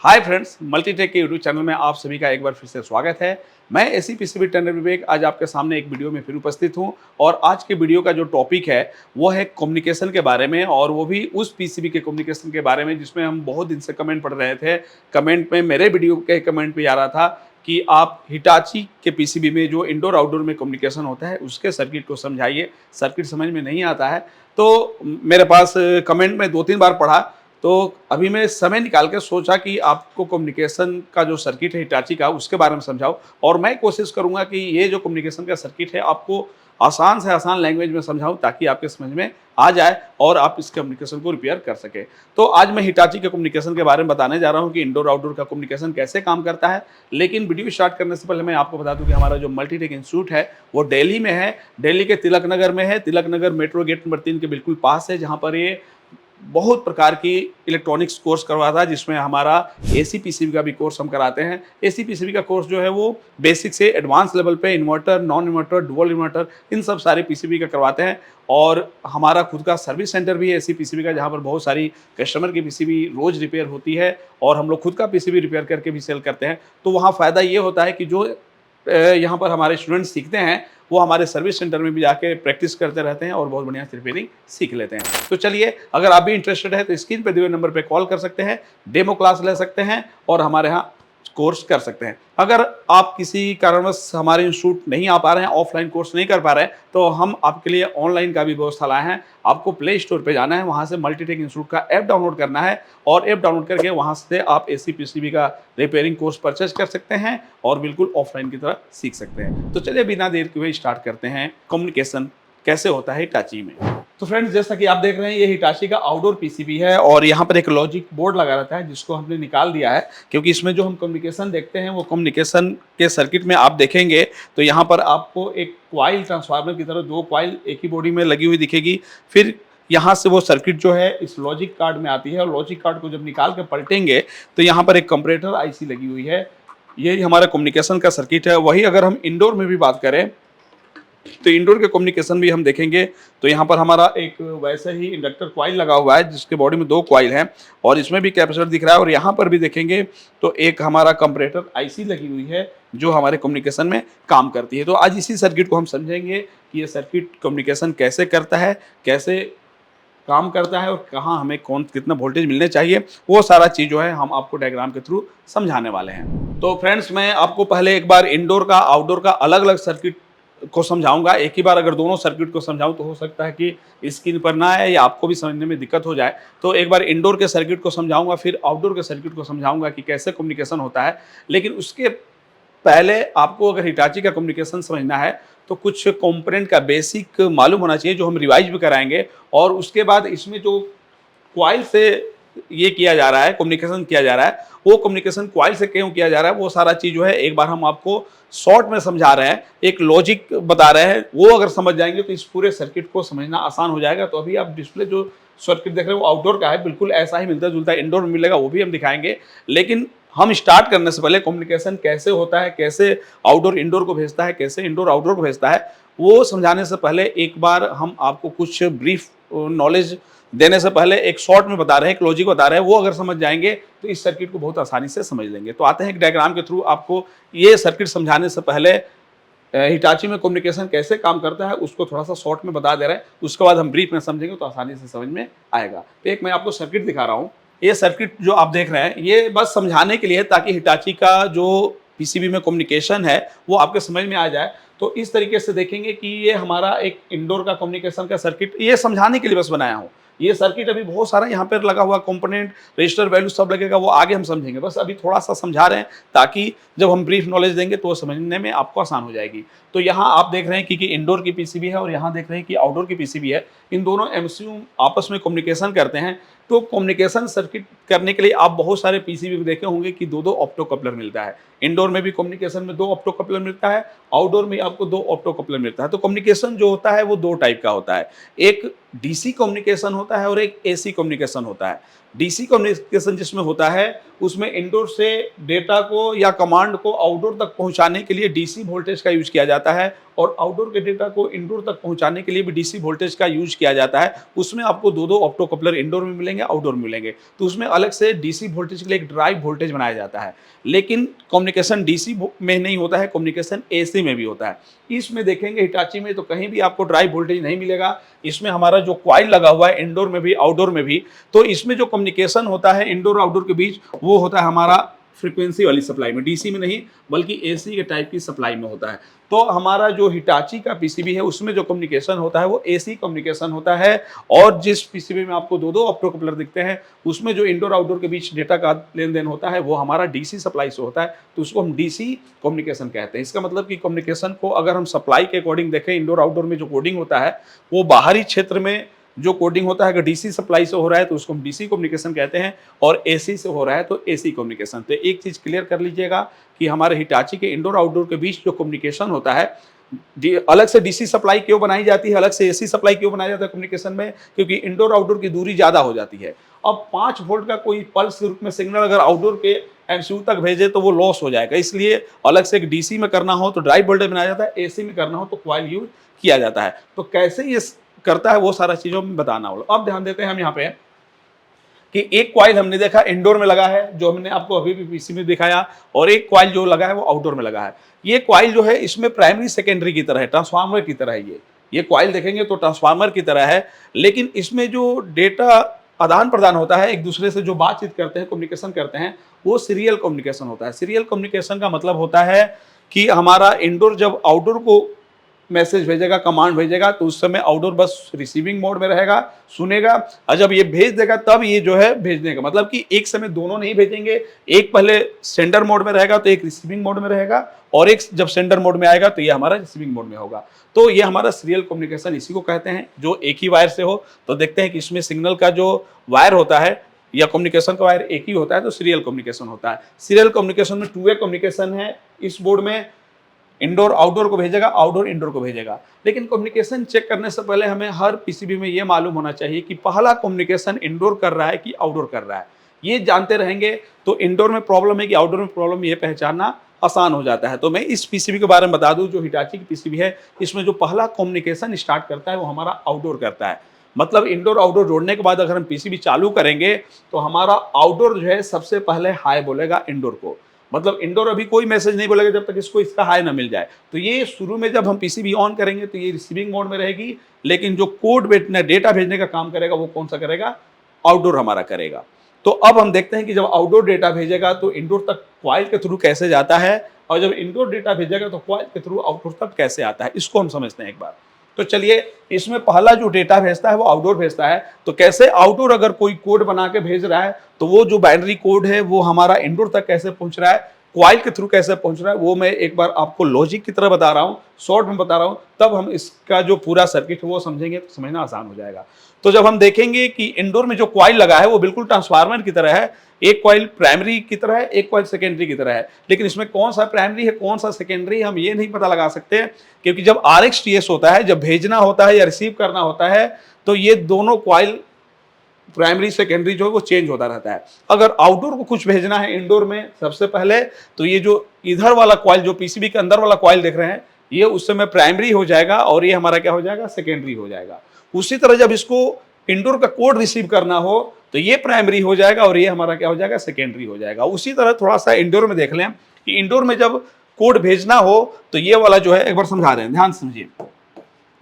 Hi friends, Multitech के YouTube channel में आप सभी का एक बार फिर से स्वागत है। मैं एसी पीसीबी ट्रेनर विवेक आज आपके सामने एक वीडियो में फिर उपस्थित हूं और आज के वीडियो का जो टॉपिक है वो है कम्युनिकेशन के बारे में और वो भी उस पीसीबी के कम्युनिकेशन के बारे में जिसमें हम बहुत दिन से कमेंट पढ़ रहे थे। कमेंट में मेरे वीडियो के कमेंट पे आ रहा था कि आप हिटाची के पीसीबी में जो इंडोर आउटडोर में कम्युनिकेशन होता है उसके सर्किट को समझाइए। सर्किट समझ में नहीं आता है तो मेरे पास कमेंट में 2-3 बार पढ़ा तो अभी मैं समय निकाल के सोचा कि आपको कम्युनिकेशन का जो सर्किट है हिटाची का उसके बारे में समझाऊं और मैं कोशिश करूंगा कि ये जो कम्युनिकेशन का सर्किट है आपको आसान से आसान लैंग्वेज में समझाऊं ताकि आपके समझ में आ जाए और आप इस कम्युनिकेशन को रिपेयर कर सके। तो आज मैं हिटाची के कम्युनिकेशन के बारे में बताने जा रहा हूं कि इंडोर आउटडोर का कम्युनिकेशन कैसे काम करता है। लेकिन वीडियो स्टार्ट करने से पहले मैं आपको बता दूं कि हमारा जो मल्टीटेक इंस्टीट्यूट है वो दिल्ली में है। दिल्ली के तिलक नगर में है। Tilak Nagar metro gate number 3 के बिल्कुल पास है, जहाँ पर ये बहुत प्रकार की इलेक्ट्रॉनिक्स कोर्स करवाता है, जिसमें हमारा एसी पीसीबी का भी कोर्स हम कराते हैं। एसी पीसीबी का कोर्स जो है वो बेसिक से एडवांस लेवल पे inverter, non inverter, dual inverter इन सब सारे पीसीबी का करवाते हैं। और हमारा खुद का सर्विस सेंटर भी है एसी पीसीबी का, जहाँ पर बहुत सारी कस्टमर की पीसीबी रोज रिपेयर होती है और हम लोग खुद का पीसीबी रिपेयर करके भी सेल करते हैं। तो वहाँ फ़ायदा ये होता है कि जो यहाँ पर हमारे स्टूडेंट्स सीखते हैं वो हमारे सर्विस सेंटर में भी जाके प्रैक्टिस करते रहते हैं और बहुत बढ़िया से रिपेयरिंग सीख लेते हैं। तो चलिए, अगर आप भी इंटरेस्टेड है तो स्क्रीन पे दिए हुए नंबर पे कॉल कर सकते हैं, डेमो क्लास ले सकते हैं और हमारे यहाँ कोर्स कर सकते हैं। अगर आप किसी कारणवश हमारे इंस्टीट्यूट नहीं आ पा रहे हैं, ऑफलाइन कोर्स नहीं कर पा रहे हैं, तो हम आपके लिए ऑनलाइन का भी व्यवस्था लाए हैं। आपको प्ले स्टोर पे जाना है, वहाँ से मल्टीटेक इंस्टीट्यूट का ऐप डाउनलोड करना है और ऐप डाउनलोड करके वहाँ से आप एसी पीसीबी का रिपेयरिंग कोर्स परचेज कर सकते हैं और बिल्कुल ऑफलाइन की तरह सीख सकते हैं। तो चलिए बिना देर किए स्टार्ट करते हैं कम्युनिकेशन कैसे होता है हिटाची में। तो फ्रेंड्स, जैसा कि आप देख रहे हैं ये हिटाची का आउटडोर पीसीबी है और यहाँ पर एक लॉजिक बोर्ड लगा रहता है जिसको हमने निकाल दिया है, क्योंकि इसमें जो हम कम्युनिकेशन देखते हैं वो कम्युनिकेशन के सर्किट में आप देखेंगे तो यहाँ पर आपको एक कॉइल ट्रांसफार्मर की तरह 2 कॉइल एक ही बॉडी में लगी हुई दिखेगी। फिर यहाँ से वो सर्किट जो है इस लॉजिक कार्ड में आती है और लॉजिक कार्ड को जब निकाल के पलटेंगे तो यहाँ पर एक कंपैरेटर आईसी लगी हुई है। ये हमारा कम्युनिकेशन का सर्किट है। वही अगर हम इंडोर में भी बात करें तो इंडोर के कम्युनिकेशन भी हम देखेंगे तो यहाँ पर हमारा एक वैसे ही इंडक्टर कॉइल लगा हुआ है जिसके बॉडी में 2 कॉइल हैं और इसमें भी कैपेसिटर दिख रहा है और यहाँ पर भी देखेंगे तो एक हमारा कंपैरेटर आईसी लगी हुई है जो हमारे कम्युनिकेशन में काम करती है। तो आज इसी सर्किट को हम समझेंगे कि ये सर्किट कम्युनिकेशन कैसे करता है, कैसे काम करता है और कहाँ हमें कितना वोल्टेज मिलने चाहिए, वो सारा चीज़ जो है हम आपको डायग्राम के थ्रू समझाने वाले हैं। तो फ्रेंड्स, मैं आपको पहले एक बार इंडोर का आउटडोर का अलग अलग सर्किट को समझाऊंगा। एक ही बार अगर दोनों सर्किट को समझाऊं तो हो सकता है कि स्क्रीन पर ना आए या आपको भी समझने में दिक्कत हो जाए। तो एक बार इंडोर के सर्किट को समझाऊंगा, फिर आउटडोर के सर्किट को समझाऊंगा कि कैसे कम्युनिकेशन होता है। लेकिन उसके पहले आपको अगर हिटाची का कम्युनिकेशन समझना है तो कुछ कंपोनेंट का बेसिक मालूम होना चाहिए जो हम रिवाइज भी कराएंगे। और उसके बाद इसमें जो क्वाइल से ये किया जा रहा है, कम्युनिकेशन किया जा रहा है, वो कम्युनिकेशन क्वाइल से क्यों किया जा रहा है वो सारा चीज़ जो है एक बार हम आपको शॉर्ट में समझा रहे हैं, एक लॉजिक बता रहे हैं। वो अगर समझ जाएंगे तो इस पूरे सर्किट को समझना आसान हो जाएगा। तो अभी आप डिस्प्ले जो सर्किट देख रहे हैं वो आउटडोर का है, बिल्कुल ऐसा ही मिलता जुलता इंडोर में मिलेगा, वो भी हम दिखाएंगे। लेकिन हम स्टार्ट करने से पहले कम्युनिकेशन कैसे होता है, कैसे आउटडोर इंडोर को भेजता है, कैसे इंडोर आउटडोर को भेजता है, वो समझाने से पहले एक बार हम आपको कुछ ब्रीफ नॉलेज देने से पहले एक शॉर्ट में बता रहे हैं, एक लॉजिक बता रहे हैं। वो अगर समझ जाएंगे तो इस सर्किट को बहुत आसानी से समझ लेंगे। तो आते हैं एक डायग्राम के थ्रू आपको ये सर्किट समझाने से पहले हिटाची में कम्युनिकेशन कैसे काम करता है उसको थोड़ा सा शॉर्ट में बता दे रहे हैं। उसके बाद हम ब्रीफ में समझेंगे तो आसानी से समझ में आएगा। तो एक मैं आपको सर्किट दिखा रहा हूँ। ये सर्किट जो आप देख रहे हैं ये बस समझाने के लिए, ताकि हिटाची का जो पीसीबी में कम्युनिकेशन है वो आपके समझ में आ जाए। तो इस तरीके से देखेंगे कि ये हमारा एक इंडोर का कम्युनिकेशन का सर्किट, ये समझाने के लिए बस बनाया हूँ। ये सर्किट अभी बहुत सारा यहाँ पर लगा हुआ कंपोनेंट, रजिस्टर, वैल्यू सब लगेगा, वो आगे हम समझेंगे। बस अभी थोड़ा सा समझा रहे हैं ताकि जब हम ब्रीफ नॉलेज देंगे तो वो समझने में आपको आसान हो जाएगी। तो यहाँ आप देख रहे हैं कि इंडोर की पीसीबी है और यहाँ देख रहे हैं कि आउटडोर की पीसीबी है। इन दोनों एमसीयू आपस में कम्युनिकेशन करते हैं। तो कम्युनिकेशन सर्किट करने के लिए आप बहुत सारे पीसीबी में देखे होंगे कि 2-2 ऑप्टो कपलर मिलता है। इंडोर में भी कम्युनिकेशन में 2 ऑप्टो कपलर मिलता है, आउटडोर में आपको 2 ऑप्टो कपलर मिलता है। तो कम्युनिकेशन जो होता है वो 2 टाइप का होता है, एक डीसी कम्युनिकेशन होता है और एक एसी कम्युनिकेशन होता है। डीसी कम्युनिकेशन जिसमें होता है उसमें इंडोर से डेटा को या कमांड को आउटडोर तक पहुंचाने के लिए डीसी वोल्टेज का यूज किया जाता है, और आउटडोर के डेटा को इंडोर तक पहुंचाने के लिए भी डीसी वोल्टेज का यूज किया जाता है। उसमें आपको दो ऑप्टो कपलर इंडोर में मिलेंगे, आउटडोर में मिलेंगे, तो उसमें अलग से डीसी वोल्टेज के लिए एक ड्राइव वोल्टेज बनाया जाता है। लेकिन कम्युनिकेशन डीसी में नहीं होता है, कम्युनिकेशन एसी में भी होता है। इसमें देखेंगे हिटाची में तो कहीं भी आपको ड्राइव वोल्टेज नहीं मिलेगा। इसमें हमारा जो कॉइल लगा हुआ है इंडोर में भी आउटडोर में भी, तो इसमें जो कम्युनिकेशन होता है इंडोर आउटडोर के बीच वो होता है हमारा फ्रीक्वेंसी वाली सप्लाई में, डीसी में नहीं बल्कि एसी के टाइप की सप्लाई में होता है। तो हमारा जो हिटाची का पीसीबी है उसमें जो कम्युनिकेशन होता है वो एसी कम्युनिकेशन होता है, और जिस पीसीबी में आपको दो ऑप्टो कपलर दिखते हैं उसमें जो इंडोर आउटडोर के बीच डेटा का लेन देन होता है वो हमारा डीसी सप्लाई से होता है, तो उसको हम डीसी कम्युनिकेशन कहते हैं। इसका मतलब कि कम्युनिकेशन को अगर हम सप्लाई के अकॉर्डिंग देखें, इंडोर आउटडोर में जो कोडिंग होता है वो बाहरी क्षेत्र में जो कोडिंग होता है अगर डीसी सप्लाई से हो रहा है तो उसको हम डीसी कम्युनिकेशन कहते हैं, और एसी से हो रहा है तो एसी कम्युनिकेशन। तो एक चीज क्लियर कर लीजिएगा कि हमारे हिटाची के इंडोर आउटडोर के बीच जो कम्युनिकेशन होता है, अलग से डीसी सप्लाई क्यों बनाई जाती है, अलग से एसी सप्लाई क्यों बनाया जाता है कम्युनिकेशन में, क्योंकि इंडोर आउटडोर की दूरी ज्यादा हो जाती है। अब 5 वोल्ट का कोई पल्स के रूप में सिग्नल अगर आउटडोर के एमसीयू तक भेजे तो वो लॉस हो जाएगा, इसलिए अलग से एक डीसी में करना हो तो ड्राइव वोल्टेज बनाया जाता है, एसी में करना हो तो कॉइल यूज किया जाता है। तो कैसे ये करता है वो सारा चीजों में बताना होगा। अब ध्यान देते हैं हम यहाँ पे कि एक कॉइल हमने देखा इंडोर में लगा है जो हमने आपको अभी भी पीसी में दिखाया, और एक कॉइल जो लगा है वो आउटडोर में लगा है। ये कॉइल जो है इसमें प्राइमरी सेकेंडरी की तरह है, ट्रांसफार्मर की तरह है। ये कॉइल देखेंगे तो ट्रांसफार्मर की तरह है, लेकिन इसमें जो डेटा आदान प्रदान होता है, एक दूसरे से जो बातचीत करते हैं, कम्युनिकेशन करते हैं, वो सीरियल कम्युनिकेशन होता है। सीरियल कम्युनिकेशन का मतलब होता है कि हमारा इंडोर जब आउटडोर को मैसेज भेजेगा, कमांड भेजेगा, तो उस समय आउटडोर बस रिसीविंग मोड में रहेगा, सुनेगा, और जब ये भेज देगा तब ये जो है भेजने का मतलब कि एक समय दोनों नहीं भेजेंगे, एक पहले सेंडर मोड में रहेगा तो एक रिसीविंग मोड में रहेगा, और एक जब सेंडर मोड में आएगा तो ये हमारा रिसीविंग मोड में होगा। तो ये हमारा सीरियल कम्युनिकेशन इसी को कहते हैं, जो एक ही वायर से हो। तो देखते हैं कि इसमें सिग्नल का जो वायर होता है या कम्युनिकेशन का वायर एक ही होता है, तो सीरियल कम्युनिकेशन होता है। सीरियल कम्युनिकेशन में 2 वे कम्युनिकेशन है, इस बोर्ड में इंडोर आउटडोर को भेजेगा, आउटडोर इंडोर को भेजेगा। लेकिन कम्युनिकेशन चेक करने से पहले हमें हर पीसीबी में ये मालूम होना चाहिए कि पहला कम्युनिकेशन इंडोर कर रहा है कि आउटडोर कर रहा है। ये जानते रहेंगे तो इंडोर में प्रॉब्लम है कि आउटडोर में प्रॉब्लम, ये पहचानना आसान हो जाता है। तो मैं इस पीसीबी के बारे में बता दूं, जो हिटाची की पीसीबी है, इसमें जो पहला कम्युनिकेशन स्टार्ट करता है वो हमारा आउटडोर करता है। मतलब इंडोर आउटडोर जोड़ने के बाद अगर हम पीसीबी चालू करेंगे तो हमारा आउटडोर जो है सबसे पहले हाई बोलेगा इंडोर को। मतलब इंडोर अभी कोई मैसेज नहीं बोलेगा जब तक इसको इसका हाई ना मिल जाए। तो ये शुरू में जब हम पीसीबी ऑन करेंगे तो ये रिसीविंग मोड में रहेगी, लेकिन जो कोड भेजना, डेटा भेजने का काम करेगा वो कौन सा करेगा, आउटडोर हमारा करेगा। तो अब हम देखते हैं कि जब आउटडोर डेटा भेजेगा तो इंडोर तक कॉइल के थ्रू कैसे जाता है, और जब इंडोर डेटा भेजेगा तो कॉइल के थ्रू आउटडोर तक कैसे आता है, इसको हम समझते हैं एक बार। तो चलिए, इसमें पहला जो डेटा भेजता है वो आउटडोर भेजता है। तो कैसे आउटडोर अगर कोई कोड बना के भेज रहा है तो वो जो बाइनरी कोड है वो हमारा इंडोर तक कैसे पहुंच रहा है, कॉइल के थ्रू कैसे पहुंच रहा है, वो मैं एक बार आपको लॉजिक की तरह बता रहा हूं, शॉर्ट में बता रहा हूं, तब हम इसका जो पूरा सर्किट है वो समझेंगे तो समझना आसान हो जाएगा। तो जब हम देखेंगे कि इंडोर में जो कॉइल लगा है वो बिल्कुल ट्रांसफार्मर की तरह है, एक कॉइल प्राइमरी की तरह है, एक कॉइल सेकेंडरी की तरह है, लेकिन इसमें कौन सा प्राइमरी है कौन सा सेकेंडरी हम ये नहीं पता लगा सकते, क्योंकि जब RxTS होता है, जब भेजना होता है या रिसीव करना होता है, तो ये दोनों कॉइल प्राइमरी सेकेंडरी जो है वो चेंज होता रहता है। अगर आउटडोर को कुछ भेजना है इंडोर में सबसे पहले, तो ये जो इधर वाला कॉइल, जो पीसीबी के अंदर वाला कॉइल देख रहे हैं, ये उस समय प्राइमरी हो जाएगा और ये हमारा क्या हो जाएगा, सेकेंडरी हो जाएगा। उसी तरह जब इसको इंडोर का कोड रिसीव करना हो तो ये प्राइमरी हो जाएगा और ये हमारा क्या हो जाएगा, सेकेंडरी हो जाएगा। उसी तरह थोड़ा सा इंडोर में देख लें कि इंडोर में जब कोड भेजना हो तो ये वाला जो है, एक बार समझा रहे हैं, ध्यान समझिए।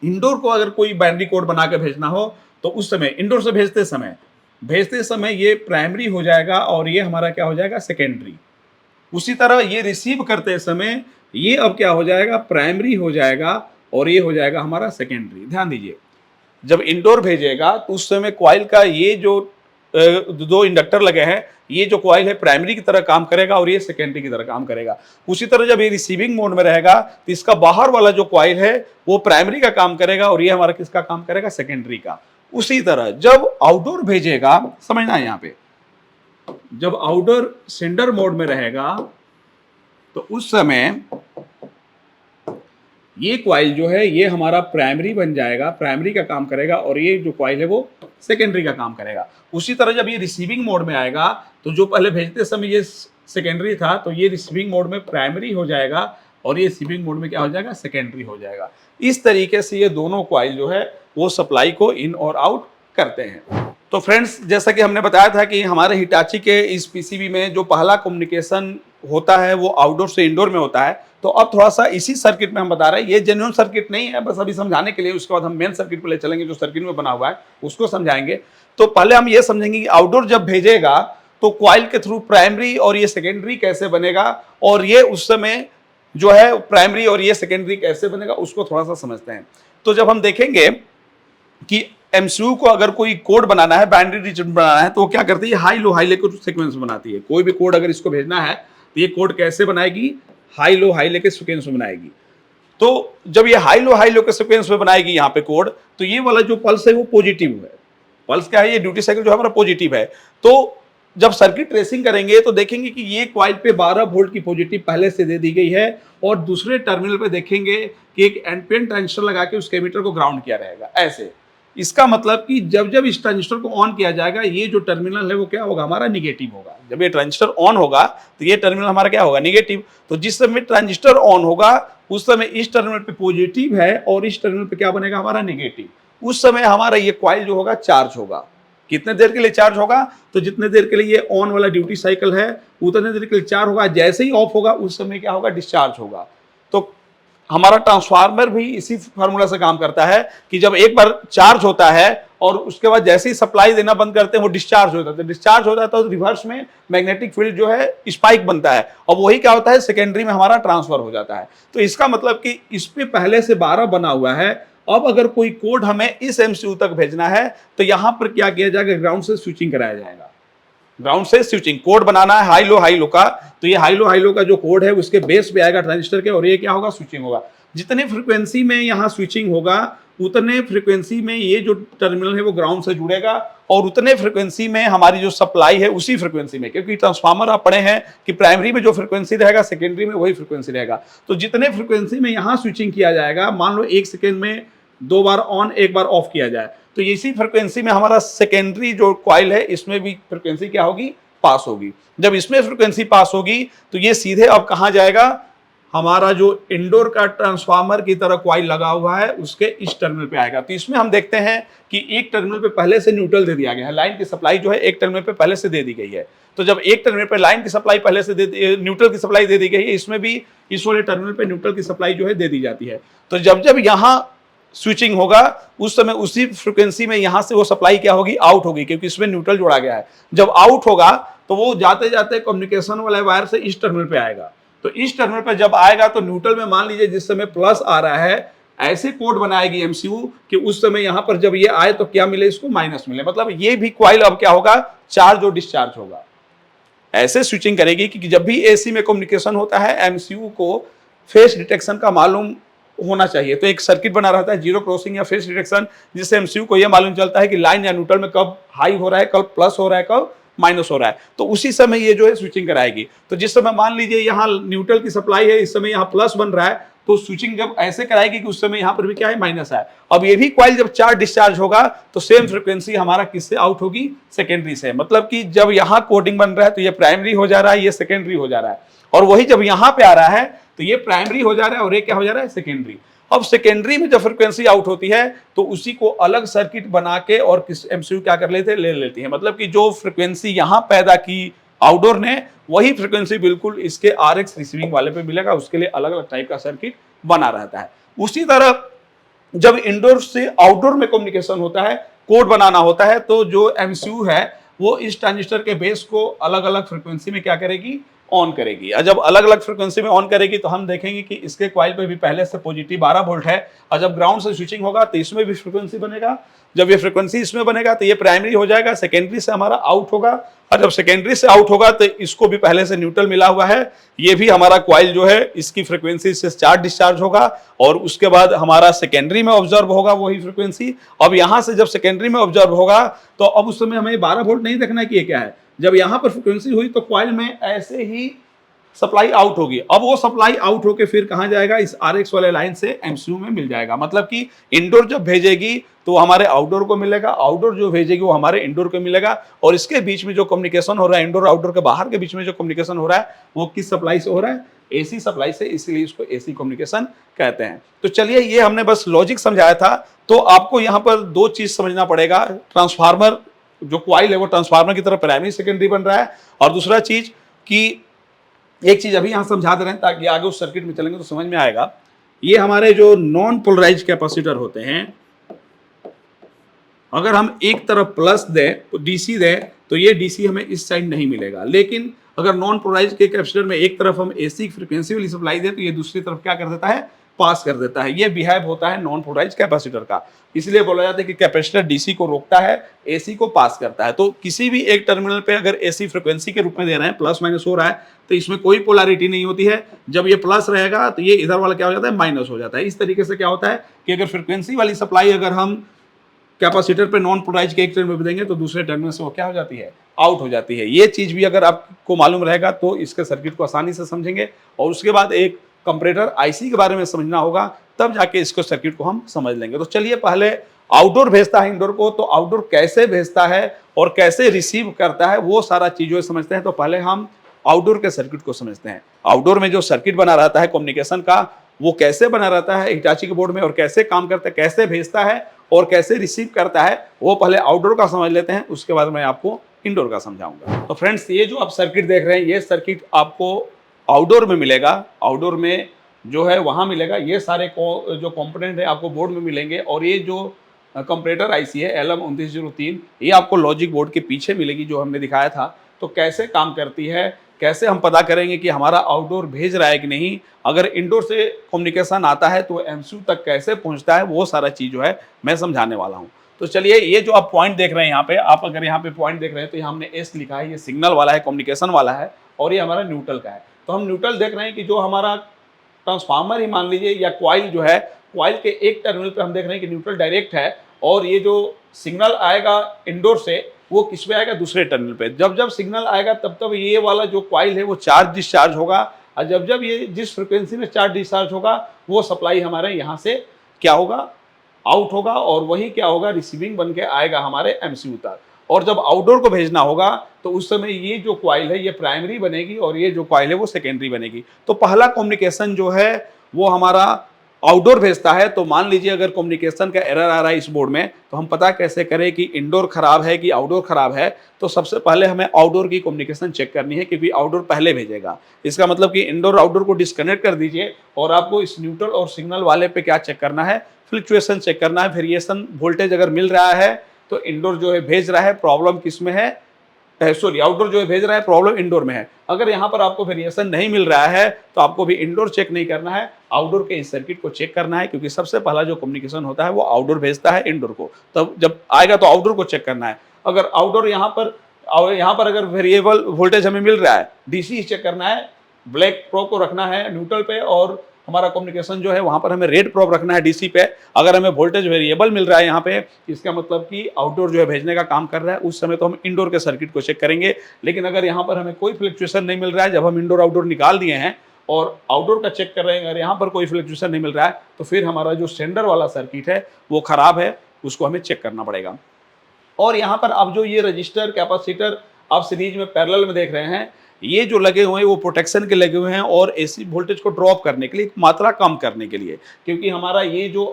इंडोर को अगर कोई बाइनरी कोड बना के भेजना हो तो उस समय इंडोर से भेजते समय ये प्राइमरी हो जाएगा और ये हमारा क्या हो जाएगा, सेकेंडरी। उसी तरह ये रिसीव करते समय ये अब क्या हो जाएगा, प्राइमरी हो जाएगा और ये हो जाएगा हमारा सेकेंडरी। ध्यान दीजिए, जब इंडोर भेजेगा तो उस समय कॉइल का ये जो दो इंडक्टर लगे हैं, ये जो कॉइल है प्राइमरी की तरह काम करेगा और ये सेकेंडरी की तरह काम करेगा। उसी तरह जब ये रिसीविंग मोड में रहेगा तो इसका बाहर वाला जो कॉइल है वो प्राइमरी का काम करेगा और ये हमारा किसका काम करेगा, सेकेंडरी का। उसी तरह जब आउटडोर भेजेगा, समझना है यहाँ पे, जब आउटडोर सेंडर मोड में रहेगा तो उस समय ये कॉइल जो है ये हमारा प्राइमरी बन जाएगा, प्राइमरी का काम करेगा और ये जो कॉइल है वो सेकेंडरी का काम करेगा। उसी तरह जब ये रिसीविंग मोड में आएगा तो जो पहले भेजते समय ये सेकेंडरी था तो ये रिसीविंग मोड में प्राइमरी हो जाएगा और ये रिसीविंग मोड में क्या हो जाएगा, सेकेंडरी हो जाएगा। इस तरीके से ये दोनों कॉइल जो है वो सप्लाई को इन और आउट करते हैं। तो फ्रेंड्स, जैसा कि हमने बताया था कि हमारे हिटाची के इस पीसीबी में जो पहला कम्युनिकेशन होता है वो आउटडोर से इंडोर में होता है। तो अब थोड़ा सा इसी सर्किट में हम बता रहे हैं, ये जेन्युइन सर्किट नहीं है, बस अभी समझाने के लिए। उसके बाद हम मेन सर्किट पर ले चलेंगे, जो सर्किट में बना हुआ है उसको समझाएंगे। तो पहले हम ये समझेंगे कि आउटडोर जब भेजेगा तो कॉइल के थ्रू प्राइमरी और ये सेकेंडरी कैसे बनेगा, और ये उस समय जो है प्राइमरी और ये सेकेंडरी कैसे बनेगा उसको थोड़ा सा समझते हैं। तो जब हम देखेंगे कि एमसीयू को अगर कोई कोड बनाना है, बाइनरी डिजिट बनाना है, तो वो क्या करती है, हाई लो के सीक्वेंस बनाती है। कोई भी कोड अगर इसको भेजना है तो ये कोड कैसे बनाएगी, हाई लो के सीक्वेंस में बनाएगी। तो जब ये हाई लो के सीक्वेंस में बनाएगी यहाँ पे कोड, तो ये वाला जो पल्स है वो पॉजिटिव है। पल्स क्या है, ये ड्यूटी साइकिल जो है हमारा पॉजिटिव है। तो जब सर्किट ट्रेसिंग करेंगे तो देखेंगे कि ये कॉइल पे 12 वोल्ट की पॉजिटिव पहले से दे दी गई है, और दूसरे टर्मिनल पे देखेंगे कि एक एनपीएन ट्रांजिस्टर लगा के उसके एमीटर को ग्राउंड किया रहेगा ऐसे। इसका मतलब कि जब जब इस ट्रांजिस्टर को ऑन किया जाएगा, ये जो टर्मिनल है वो क्या होगा, हमारा निगेटिव होगा। जब ये ट्रांजिस्टर ऑन होगा तो ये टर्मिनल हमारा क्या होगा, निगेटिव। तो जिस समय ट्रांजिस्टर ऑन होगा उस समय इस टर्मिनल पे पॉजिटिव है और इस टर्मिनल पे क्या बनेगा, हमारा निगेटिव। उस समय हमारा ये कॉइल जो होगा चार्ज होगा। कितने देर के लिए चार्ज होगा, तो जितने देर के लिए ये ऑन वाला ड्यूटी साइकिल है उतने देर के लिए चार्ज होगा। जैसे ही ऑफ होगा उस समय क्या होगा, डिस्चार्ज होगा। तो हमारा ट्रांसफार्मर भी इसी फार्मूला से काम करता है कि जब एक बार चार्ज होता है और उसके बाद जैसे ही सप्लाई देना बंद करते हैं वो डिस्चार्ज हो जाता है। डिस्चार्ज हो जाता है तो रिवर्स में मैग्नेटिक फील्ड जो है स्पाइक बनता है, और वही क्या होता है, सेकेंडरी में हमारा ट्रांसफर हो जाता है। तो इसका मतलब कि इस पे पहले से 12 बना हुआ है। अब अगर कोई कोड हमें इस एमसीयू तक भेजना है तो यहां पर क्या किया जाएगा, ग्राउंड से स्विचिंग कराया जाएगा। ग्राउंड से स्विचिंग कोड बनाना है हाई लो का, तो ये हाई लो का जो कोड है उसके बेस पे आएगा ट्रांजिस्टर के, और ये क्या होगा, स्विचिंग होगा। जितने फ्रीक्वेंसी में यहाँ स्विचिंग होगा उतने फ्रीक्वेंसी में ये जो टर्मिनल है वो ग्राउंड से जुड़ेगा, और उतने फ्रीक्वेंसी में हमारी जो सप्लाई है उसी फ्रीक्वेंसी में, क्योंकि ट्रांसफार्मर आप पढ़े हैं कि प्राइमरी में जो फ्रीक्वेंसी रहेगा सेकेंडरी में वही फ्रीक्वेंसी रहेगा। तो जितने फ्रीक्वेंसी में यहाँ स्विचिंग किया जाएगा, मान लो 1 सेकेंड में 2 बार ऑन 1 बार ऑफ किया जाए, तो इसी फ्रीक्वेंसी में हमारा सेकेंडरी जो कॉइल है इसमें भी फ्रीक्वेंसी क्या होगी, पास होगी। जब इसमें फ्रीक्वेंसी पास होगी तो ये सीधे अब कहाँ जाएगा, हमारा जो इंडोर का ट्रांसफार्मर की तरह कॉइल लगा हुआ है उसके इस टर्मिनल पे आएगा। तो इसमें हम देखते हैं कि एक टर्मिनल पे पहले से न्यूट्रल दे दिया गया है, लाइन की सप्लाई जो है एक टर्मिनल पे पहले से दे दी गई है। तो जब एक टर्मिनल पे लाइन की सप्लाई पहले से न्यूट्रल की सप्लाई दे दी गई है, इसमें भी इस वाले टर्मिनल पे न्यूट्रल की सप्लाई जो है दे दी जाती है। तो जब जब यहाँ स्विचिंग होगा उस समय उसी फ्रीक्वेंसी में यहां से वो सप्लाई क्या होगी, आउट होगी, क्योंकि इसमें न्यूट्रल जोड़ा गया है। जब आउट होगा तो वो जाते जाते कम्युनिकेशन वाले वायर से इस टर्मिनल पे आएगा। तो इस टर्मिनल पे जब आएगा तो न्यूट्रल में मान लीजिए जिस समय प्लस आ रहा है, ऐसे कोड बनाएगी एमसीयू कि उस समय यहां पर जब ये आए तो क्या मिले, इसको माइनस मिले। मतलब ये भी कॉइल अब क्या होगा, चार्ज और डिस्चार्ज होगा। ऐसे स्विचिंग करेगी कि जब भी एसी में कम्युनिकेशन होता है एमसीयू को फेस डिटेक्शन का मालूम होना चाहिए। तो एक सर्किट बना रहता है जीरो क्रॉसिंग या फेस डिटेक्शन, जिससे एमसीयू को यह मालूम चलता है कि लाइन या न्यूट्रल में कब हाई हो रहा है, कब प्लस हो रहा है, कब माइनस हो रहा है। तो उसी समय ये जो है स्विचिंग कराएगी। तो जिस समय मान लीजिए यहाँ न्यूट्रल की सप्लाई है, इस समय यहाँ प्लस बन रहा है, तो स्विचिंग जब ऐसे कराएगी कि उस समय यहाँ पर भी क्या है, माइनस है। अब ये भी कॉइल जब चार्ज डिस्चार्ज होगा तो सेम फ्रीक्वेंसी हमारा किससे आउट होगी, सेकेंडरी से। मतलब कि जब यहाँ कोडिंग बन रहा है तो ये प्राइमरी हो जा रहा है, ये सेकेंडरी हो जा रहा है, और वही जब यहाँ पे आ रहा है तो ये प्राइमरी हो जा रहा है और ये क्या हो जा रहा है, सेकेंडरी। अब सेकेंडरी में जब फ्रीक्वेंसी आउट होती है तो उसी को अलग सर्किट बना के और किस एमसीयू क्या कर लेते हैं, ले लेती है। मतलब कि जो फ्रीक्वेंसी यहां पैदा की आउटडोर ने, वही फ्रीक्वेंसी बिल्कुल इसके आरएक्स रिसीविंग वाले पे मिलेगा। उसके लिए अलग अलग टाइप का सर्किट बना रहता है। उसी तरह जब इंडोर से आउटडोर में कम्युनिकेशन होता है, कोड बनाना होता है, तो जो एमसीयू है वो इस ट्रांजिस्टर के बेस को अलग अलग फ्रीक्वेंसी में क्या करेगी, ऑन करेगी। और जब अलग अलग फ्रीक्वेंसी में ऑन करेगी तो हम देखेंगे कि इसके कॉइल पे भी पहले से पॉजिटिव 12 वोल्ट है, और जब ग्राउंड से स्विचिंग होगा तो इसमें भी फ्रीक्वेंसी बनेगा। जब ये फ्रीक्वेंसी इसमें बनेगा तो ये प्राइमरी हो जाएगा, सेकेंडरी से हमारा आउट होगा, और जब सेकेंडरी से आउट होगा तो इसको भी पहले से न्यूट्रल मिला हुआ है, ये भी हमारा कॉइल जो है इसकी फ्रीक्वेंसी से चार्ज डिस्चार्ज होगा, और उसके बाद हमारा सेकेंडरी में ऑब्जर्व होगा वही फ्रीक्वेंसी। अब यहां से जब सेकेंडरी में ऑब्जर्व होगा तो अब उस समय हमें 12 वोल्ट नहीं देखना है कि ये क्या है। जब यहां पर फ्रीक्वेंसी हुई तो कॉइल में ऐसे ही सप्लाई आउट होगी। अब वो सप्लाई आउट होके फिर कहां जाएगा, इस RX वाले लाइन से MCU में मिल जाएगा। मतलब कि इंडोर जब भेजेगी तो हमारे आउटडोर को मिलेगा, आउटडोर जो भेजेगी वो हमारे इंडोर को मिलेगा, और इसके बीच में जो कम्युनिकेशन हो रहा है, इंडोर आउटडोर के बाहर के बीच में जो कम्युनिकेशन हो रहा है, वो किस सप्लाई से हो रहा है, AC सप्लाई से, इसीलिए इसको AC कम्युनिकेशन कहते हैं। तो चलिए, ये हमने बस लॉजिक समझाया था। तो आपको यहां पर दो चीज समझना पड़ेगा। ट्रांसफार्मर जो क्वाइल है वो ट्रांसफार्मर की तरह प्राइमरी सेकेंडरी बन रहा है, और दूसरा चीज कि एक चीज अभी यहां समझा दे रहे हैं ताकि आगे उस सर्किट में चलेंगे तो समझ में आएगा। ये हमारे जो नॉन पोलराइज्ड कैपेसिटर होते हैं, अगर हम एक तरफ प्लस दें, डीसी दें, तो ये डीसी हमें इस साइड नहीं मिलेगा। लेकिन अगर नॉन पोलराइज्ड के कैपेसिटर में एक तरफ हम एसी फ्रीक्वेंसी वाली सप्लाई दें, तो ये दूसरी तरफ क्या कर देता है, पास कर देता है। ये बिहेव होता है नॉन पोलराइज्ड कैपेसिटर का। इसलिए बोला जाता है कि कैपेसिटर डीसी को रोकता है, एसी को पास करता है। तो किसी भी एक टर्मिनल पे अगर एसी फ्रीक्वेंसी के रूप में दे रहे हैं, प्लस माइनस हो रहा है, तो इसमें कोई पोलैरिटी नहीं होती है। जब ये प्लस रहेगा तो ये इधर वाला क्या हो जाता है, माइनस हो जाता है। इस तरीके से क्या होता है कि अगर फ्रीक्वेंसी वाली सप्लाई अगर हम कैपेसिटर पे नॉन पोलराइज्ड के एक टर्मिनल में देंगे तो दूसरे टर्मिनल से वो क्या हो जाती है, आउट हो जाती है। ये चीज भी अगर आपको मालूम रहेगा तो इसके सर्किट को आसानी से समझेंगे। और उसके बाद एक कंपैरेटर आईसी के बारे में समझना होगा, तब जाके इसको सर्किट को हम समझ लेंगे। तो चलिए, पहले आउटडोर भेजता है इंडोर को, तो आउटडोर कैसे भेजता है और कैसे रिसीव करता है, वो सारा चीजों समझते हैं। तो पहले हम आउटडोर के सर्किट को समझते हैं। आउटडोर में जो सर्किट बना रहता है कम्युनिकेशन का, वो कैसे बना रहता है हिटाची के बोर्ड में, और कैसे काम करता है, कैसे भेजता है और कैसे रिसीव करता है, वो पहले आउटडोर का समझ लेते हैं। उसके बाद मैं आपको इंडोर का समझाऊंगा। तो फ्रेंड्स, ये जो आप सर्किट देख रहे हैं, ये सर्किट आपको आउटडोर में मिलेगा। आउटडोर में जो है वहां मिलेगा। ये सारे जो कंपोनेंट है आपको बोर्ड में मिलेंगे। और ये जो कंपैरेटर आईसी है LM2903, ये आपको लॉजिक बोर्ड के पीछे मिलेगी, जो हमने दिखाया था। तो कैसे काम करती है, कैसे हम पता करेंगे कि हमारा आउटडोर भेज रहा है कि नहीं, अगर इंडोर से कम्युनिकेशन आता है तो MCU तक कैसे पहुंचता है, वो सारा चीज जो है मैं समझाने वाला हूं। तो चलिए, ये जो आप पॉइंट देख रहे हैं यहाँ पे, आप अगर यहाँ पे पॉइंट देख रहे हैं तो यहाँ हमने S लिखा है, ये सिग्नल वाला है, कम्युनिकेशन वाला है, और ये हमारा न्यूट्रल का है। तो हम न्यूट्रल देख रहे हैं कि जो हमारा ट्रांसफार्मर ही मान लीजिए, या क्वाइल जो है, क्वाइल के एक टर्मिनल पे हम देख रहे हैं कि न्यूट्रल डायरेक्ट है, और ये जो सिग्नल आएगा इंडोर से वो किस पे आएगा, दूसरे टर्मिनल पे। जब जब सिग्नल आएगा तब तब ये वाला जो क्वाइल है वो चार्ज डिस्चार्ज होगा, और जब जब ये जिस फ्रिक्वेंसी में चार्ज डिस्चार्ज होगा, वो सप्लाई हमारे यहाँ से क्या होगा, आउट होगा, और वही क्या होगा, रिसीविंग बन के आएगा हमारे MCU तक। और जब आउटडोर को भेजना होगा तो उस समय ये जो क्वाइल है ये प्राइमरी बनेगी, और ये जो क्वाइल है वो सेकेंडरी बनेगी। तो पहला कम्युनिकेशन जो है वो हमारा आउटडोर भेजता है। तो मान लीजिए अगर कम्युनिकेशन का एरर आ रहा है इस बोर्ड में, तो हम पता कैसे करें कि इंडोर खराब है कि आउटडोर खराब है। तो सबसे पहले हमें आउटडोर की कम्युनिकेशन चेक करनी है, क्योंकि आउटडोर पहले भेजेगा। इसका मतलब कि इंडोर आउटडोर को डिस्कनेक्ट कर दीजिए, और आपको इस न्यूट्रल और सिग्नल वाले पे क्या चेक करना है, फ्लक्चुएशन चेक करना है। वेरिएशन वोल्टेज अगर मिल रहा है तो इंडोर जो है भेज रहा है, प्रॉब्लम किस में है, सॉरी, आउटडोर जो है भेज रहा है, प्रॉब्लम इंडोर में है। अगर यहाँ पर आपको वेरिएशन नहीं मिल रहा है तो आपको भी इंडोर चेक नहीं करना है, आउटडोर के इस सर्किट को चेक करना है, क्योंकि सबसे पहला जो कम्युनिकेशन होता है वो आउटडोर भेजता है इंडोर को। तब जब आएगा तो आउटडोर को चेक करना है। अगर आउटडोर यहाँ पर अगर वेरिएबल वोल्टेज हमें मिल रहा है, डीसी चेक करना है, ब्लैक प्रोब को रखना है न्यूट्रल पे, और हमारा कम्युनिकेशन जो है वहां पर हमें रेड प्रोब रखना है डीसी पे। अगर हमें वोल्टेज वेरिएबल मिल रहा है यहाँ पे, इसका मतलब कि आउटडोर जो है भेजने का काम कर रहा है, उस समय तो हम इंडोर के सर्किट को चेक करेंगे। लेकिन अगर यहाँ पर हमें कोई फ्लक्चुएशन नहीं मिल रहा है, जब हम इंडोर आउटडोर निकाल दिए हैं और आउटडोर का चेक कर रहे हैं, अगर यहाँ पर कोई फ्लक्चुएशन नहीं मिल रहा है, तो फिर हमारा जो सेंडर वाला सर्किट है वो खराब है, उसको हमें चेक करना पड़ेगा। और यहाँ पर अब जो ये रजिस्टर कैपेसिटर आप सीरीज में पैरेलल में देख रहे हैं, ये जो लगे हुए हैं वो प्रोटेक्शन के लगे हुए हैं, और एसी वोल्टेज को ड्रॉप करने के लिए, मात्रा कम करने के लिए। क्योंकि हमारा ये जो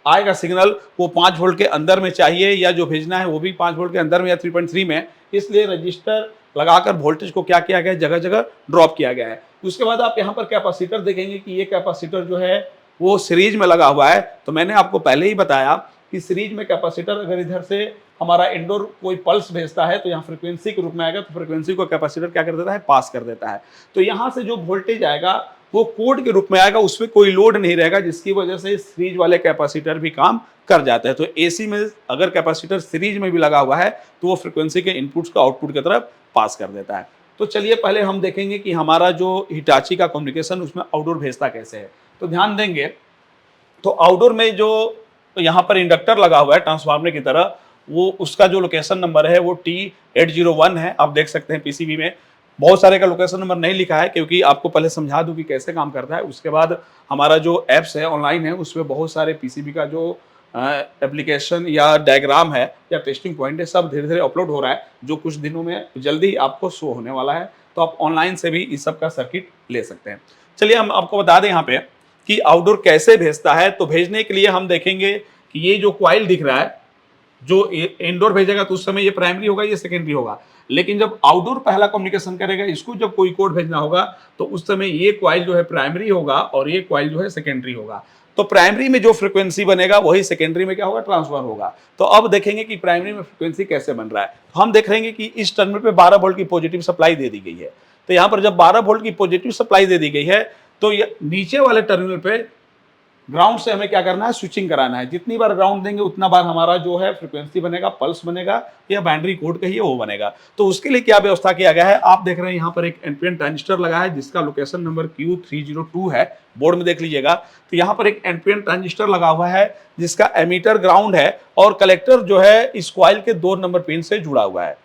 आएगा सिग्नल वो 5 वोल्ट के अंदर में चाहिए, या जो भेजना है वो भी 5 वोल्ट के अंदर में या 3.3 में। इसलिए रजिस्टर लगाकर वोल्टेज को क्या किया गया है, जगह जगह ड्रॉप किया गया है। उसके बाद आप यहाँ पर कैपेसिटर देखेंगे कि ये कैपेसिटर जो है वो सीरीज में लगा हुआ है। तो मैंने आपको पहले ही बताया कि सीरीज में कैपेसिटर अगर इधर से हमारा इंडोर कोई पल्स भेजता है तो यहाँ फ्रीक्वेंसी के रूप में आएगा, तो फ्रीक्वेंसी को कैपेसिटर क्या कर देता है, पास कर देता है। तो यहाँ से जो वोल्टेज आएगा वो कोड के रूप में आएगा, उसमें कोई लोड नहीं रहेगा, जिसकी वजह से सीरीज वाले कैपेसिटर भी काम कर जाते हैं। तो एसी में अगर कैपेसिटर सीरीज में भी लगा हुआ है तो वो फ्रीक्वेंसी के इनपुट्स को आउटपुट की तरफ पास कर देता है। तो चलिए पहले हम देखेंगे कि हमारा जो हिटाची का कम्युनिकेशन उसमें आउटडोर भेजता कैसे है। तो ध्यान देंगे, तो आउटडोर में जो यहाँ पर इंडक्टर लगा हुआ है ट्रांसफार्मर की तरह, वो उसका जो लोकेशन नंबर है वो T801 है, आप देख सकते हैं पीसीबी में। बहुत सारे का लोकेशन नंबर नहीं लिखा है, क्योंकि आपको पहले समझा दूं कि कैसे काम करता है। उसके बाद हमारा जो ऐप्स है ऑनलाइन है, उसमें बहुत सारे पीसीबी का जो एप्लीकेशन या डायग्राम है या टेस्टिंग पॉइंट है, सब धीरे धीरे अपलोड हो रहा है, जो कुछ दिनों में जल्दी आपको शो होने वाला है। तो आप ऑनलाइन से भी इस सब का सर्किट ले सकते हैं। चलिए हम आपको बता दें यहाँ पे कि आउटडोर कैसे भेजता है। तो भेजने के लिए हम देखेंगे कि ये जो कॉइल दिख रहा है, जो इंडोर भेजेगा तो उस समय ये प्राइमरी होगा, ये सेकेंडरी होगा। लेकिन जब आउटडोर पहला कम्युनिकेशन करेगा, इसको जब कोई कोड भेजना होगा, तो उस समय ये कॉइल जो है प्राइमरी होगा और ये कॉइल जो है सेकेंडरी होगा। तो प्राइमरी में जो फ्रीक्वेंसी बनेगा वही सेकेंडरी में क्या होगा, ट्रांसफर होगा। तो अब देखेंगे कि प्राइमरी में फ्रीक्वेंसी कैसे बन रहा है। तो हम देख रहे हैं कि इस टर्मिनल पे 12 वोल्ट की पॉजिटिव सप्लाई दे दी गई है। तो यहाँ पर जब 12 वोल्ट की पॉजिटिव सप्लाई दे दी गई है, तो नीचे वाले टर्मिनल पे ग्राउंड से हमें क्या करना है, स्विचिंग कराना है। जितनी बार ग्राउंड देंगे उतना बार हमारा जो है फ्रीक्वेंसी बनेगा, पल्स बनेगा या बाइनरी कोड कहिए वो बनेगा। तो उसके लिए क्या व्यवस्था किया गया है, आप देख रहे हैं यहाँ पर एक एनपीएन ट्रांजिस्टर लगा है जिसका लोकेशन नंबर Q302 है, बोर्ड में देख लीजिएगा। तो यहाँ पर एक एनपीएन ट्रांजिस्टर लगा हुआ है जिसका एमीटर ग्राउंड है और कलेक्टर जो है इस कॉइल के 2 नंबर पिन से जुड़ा हुआ है।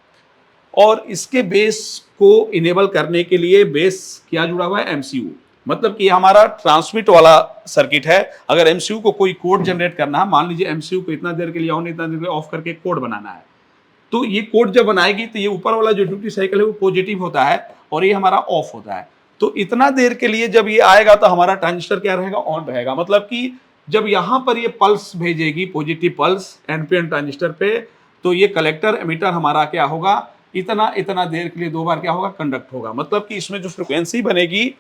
और इसके बेस को इनेबल करने के लिए बेस क्या जुड़ा हुआ है, एमसीयू। मतलब कि हमारा ट्रांसमिट वाला सर्किट है। अगर एमसीयू को कोई कोड जनरेट करना है, मान लीजिए एमसीयू को इतना देर के लिए ऑन, इतना देर के लिए ऑफ करके कोड बनाना है, तो ये कोड जब बनाएगी तो ये ऊपर वाला जो ड्यूटी साइकिल है वो पॉजिटिव होता है और ये हमारा ऑफ होता है। तो इतना देर के लिए जब ये आएगा तो हमारा ट्रांजिस्टर क्या रहेगा, ऑन रहेगा। मतलब कि जब यहाँ पर ये पल्स भेजेगी, पॉजिटिव पल्स एनपीएन ट्रांजिस्टर पे, तो ये कलेक्टर एमीटर हमारा क्या होगा, इतना इतना देर के लिए 2 बार क्या होगा, कंडक्ट होगा। मतलब कि इसमें जो फ्रिक्वेंसी बनेगी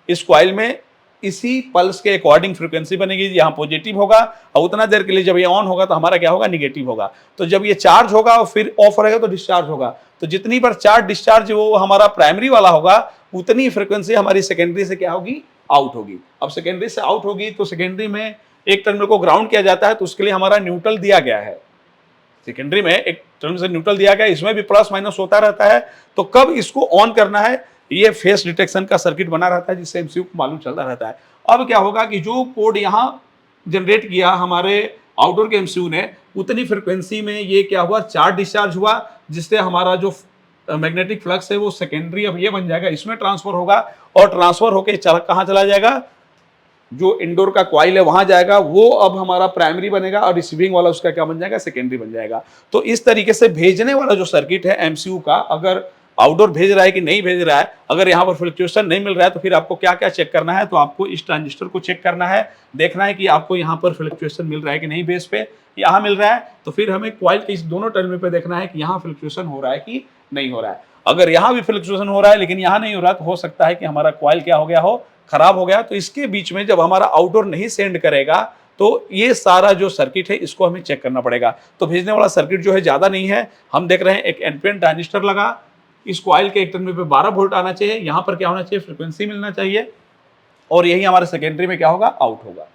इस कॉइल में, इसी पल्स के अकॉर्डिंग फ्रीक्वेंसी बनेगी। यहाँ पॉजिटिव होगा और उतना देर के लिए जब ये ऑन होगा तो हमारा क्या होगा, निगेटिव होगा। तो जब ये चार्ज होगा और फिर ऑफ रहेगा तो डिस्चार्ज होगा। तो जितनी बार चार्ज डिस्चार्ज वो हमारा प्राइमरी वाला होगा, उतनी फ्रीक्वेंसी हमारी सेकेंडरी से क्या होगी, आउट होगी। अब सेकेंडरी से आउट होगी तो सेकेंडरी में एक टर्मिनल को ग्राउंड किया जाता है, तो उसके लिए हमारा न्यूट्रल दिया गया है। सेकेंडरी में एक टर्मिनल से न्यूट्रल दिया गया है, इसमें भी प्लस माइनस होता रहता है। तो कब इसको ऑन करना है, ये फेस डिटेक्शन का सर्किट बना रहता है जिससे एमसीयू को मालूम चलता रहता है। अब क्या होगा कि जो कोड यहाँ जनरेट किया हमारे आउटडोर के एमसीयू ने, उतनी फ्रीक्वेंसी में ये क्या हुआ, चार्ज डिस्चार्ज हुआ, जिससे हमारा जो मैग्नेटिक फ्लक्स है वो सेकेंडरी अब ये बन जाएगा, इसमें ट्रांसफर होगा और ट्रांसफर होकर कहाँ चला जाएगा, जो इंडोर का कॉइल है वहां जाएगा, वो अब हमारा प्राइमरी बनेगा और रिसीविंग वाला उसका क्या बन जाएगा, सेकेंडरी बन जाएगा। तो इस तरीके से भेजने वाला जो सर्किट है एमसीयू का, अगर आउटडोर भेज रहा है कि नहीं भेज रहा है, अगर यहाँ पर फ्लक्चुएशन नहीं मिल रहा है तो फिर आपको क्या क्या चेक करना है, तो आपको इस ट्रांजिस्टर को चेक करना है, देखना है कि आपको यहाँ पर फ्लक्चुएशन मिल रहा है कि नहीं। बेस पे यहाँ मिल रहा है तो फिर हमें कॉइल के इस दोनों टर्मिनल पे देखना है कि यहाँ फ्लक्चुएशन हो रहा है कि नहीं हो रहा है। अगर यहाँ भी फ्लक्चुएशन हो रहा है लेकिन यहाँ नहीं हो रहा, तो हो सकता है कि हमारा कॉइल क्या हो गया हो, खराब हो गया। तो इसके बीच में जब हमारा आउटडोर नहीं सेंड करेगा तो ये सारा जो सर्किट है इसको हमें चेक करना पड़ेगा। तो भेजने वाला सर्किट जो है ज़्यादा नहीं है, हम देख रहे हैं एक एनपीएन ट्रांजिस्टर लगा, इस कॉइल के एक टर्मिनल पे 12 वोल्ट आना चाहिए, यहाँ पर क्या होना चाहिए, फ्रीक्वेंसी मिलना चाहिए, और यही हमारे सेकेंडरी में क्या होगा, आउट होगा।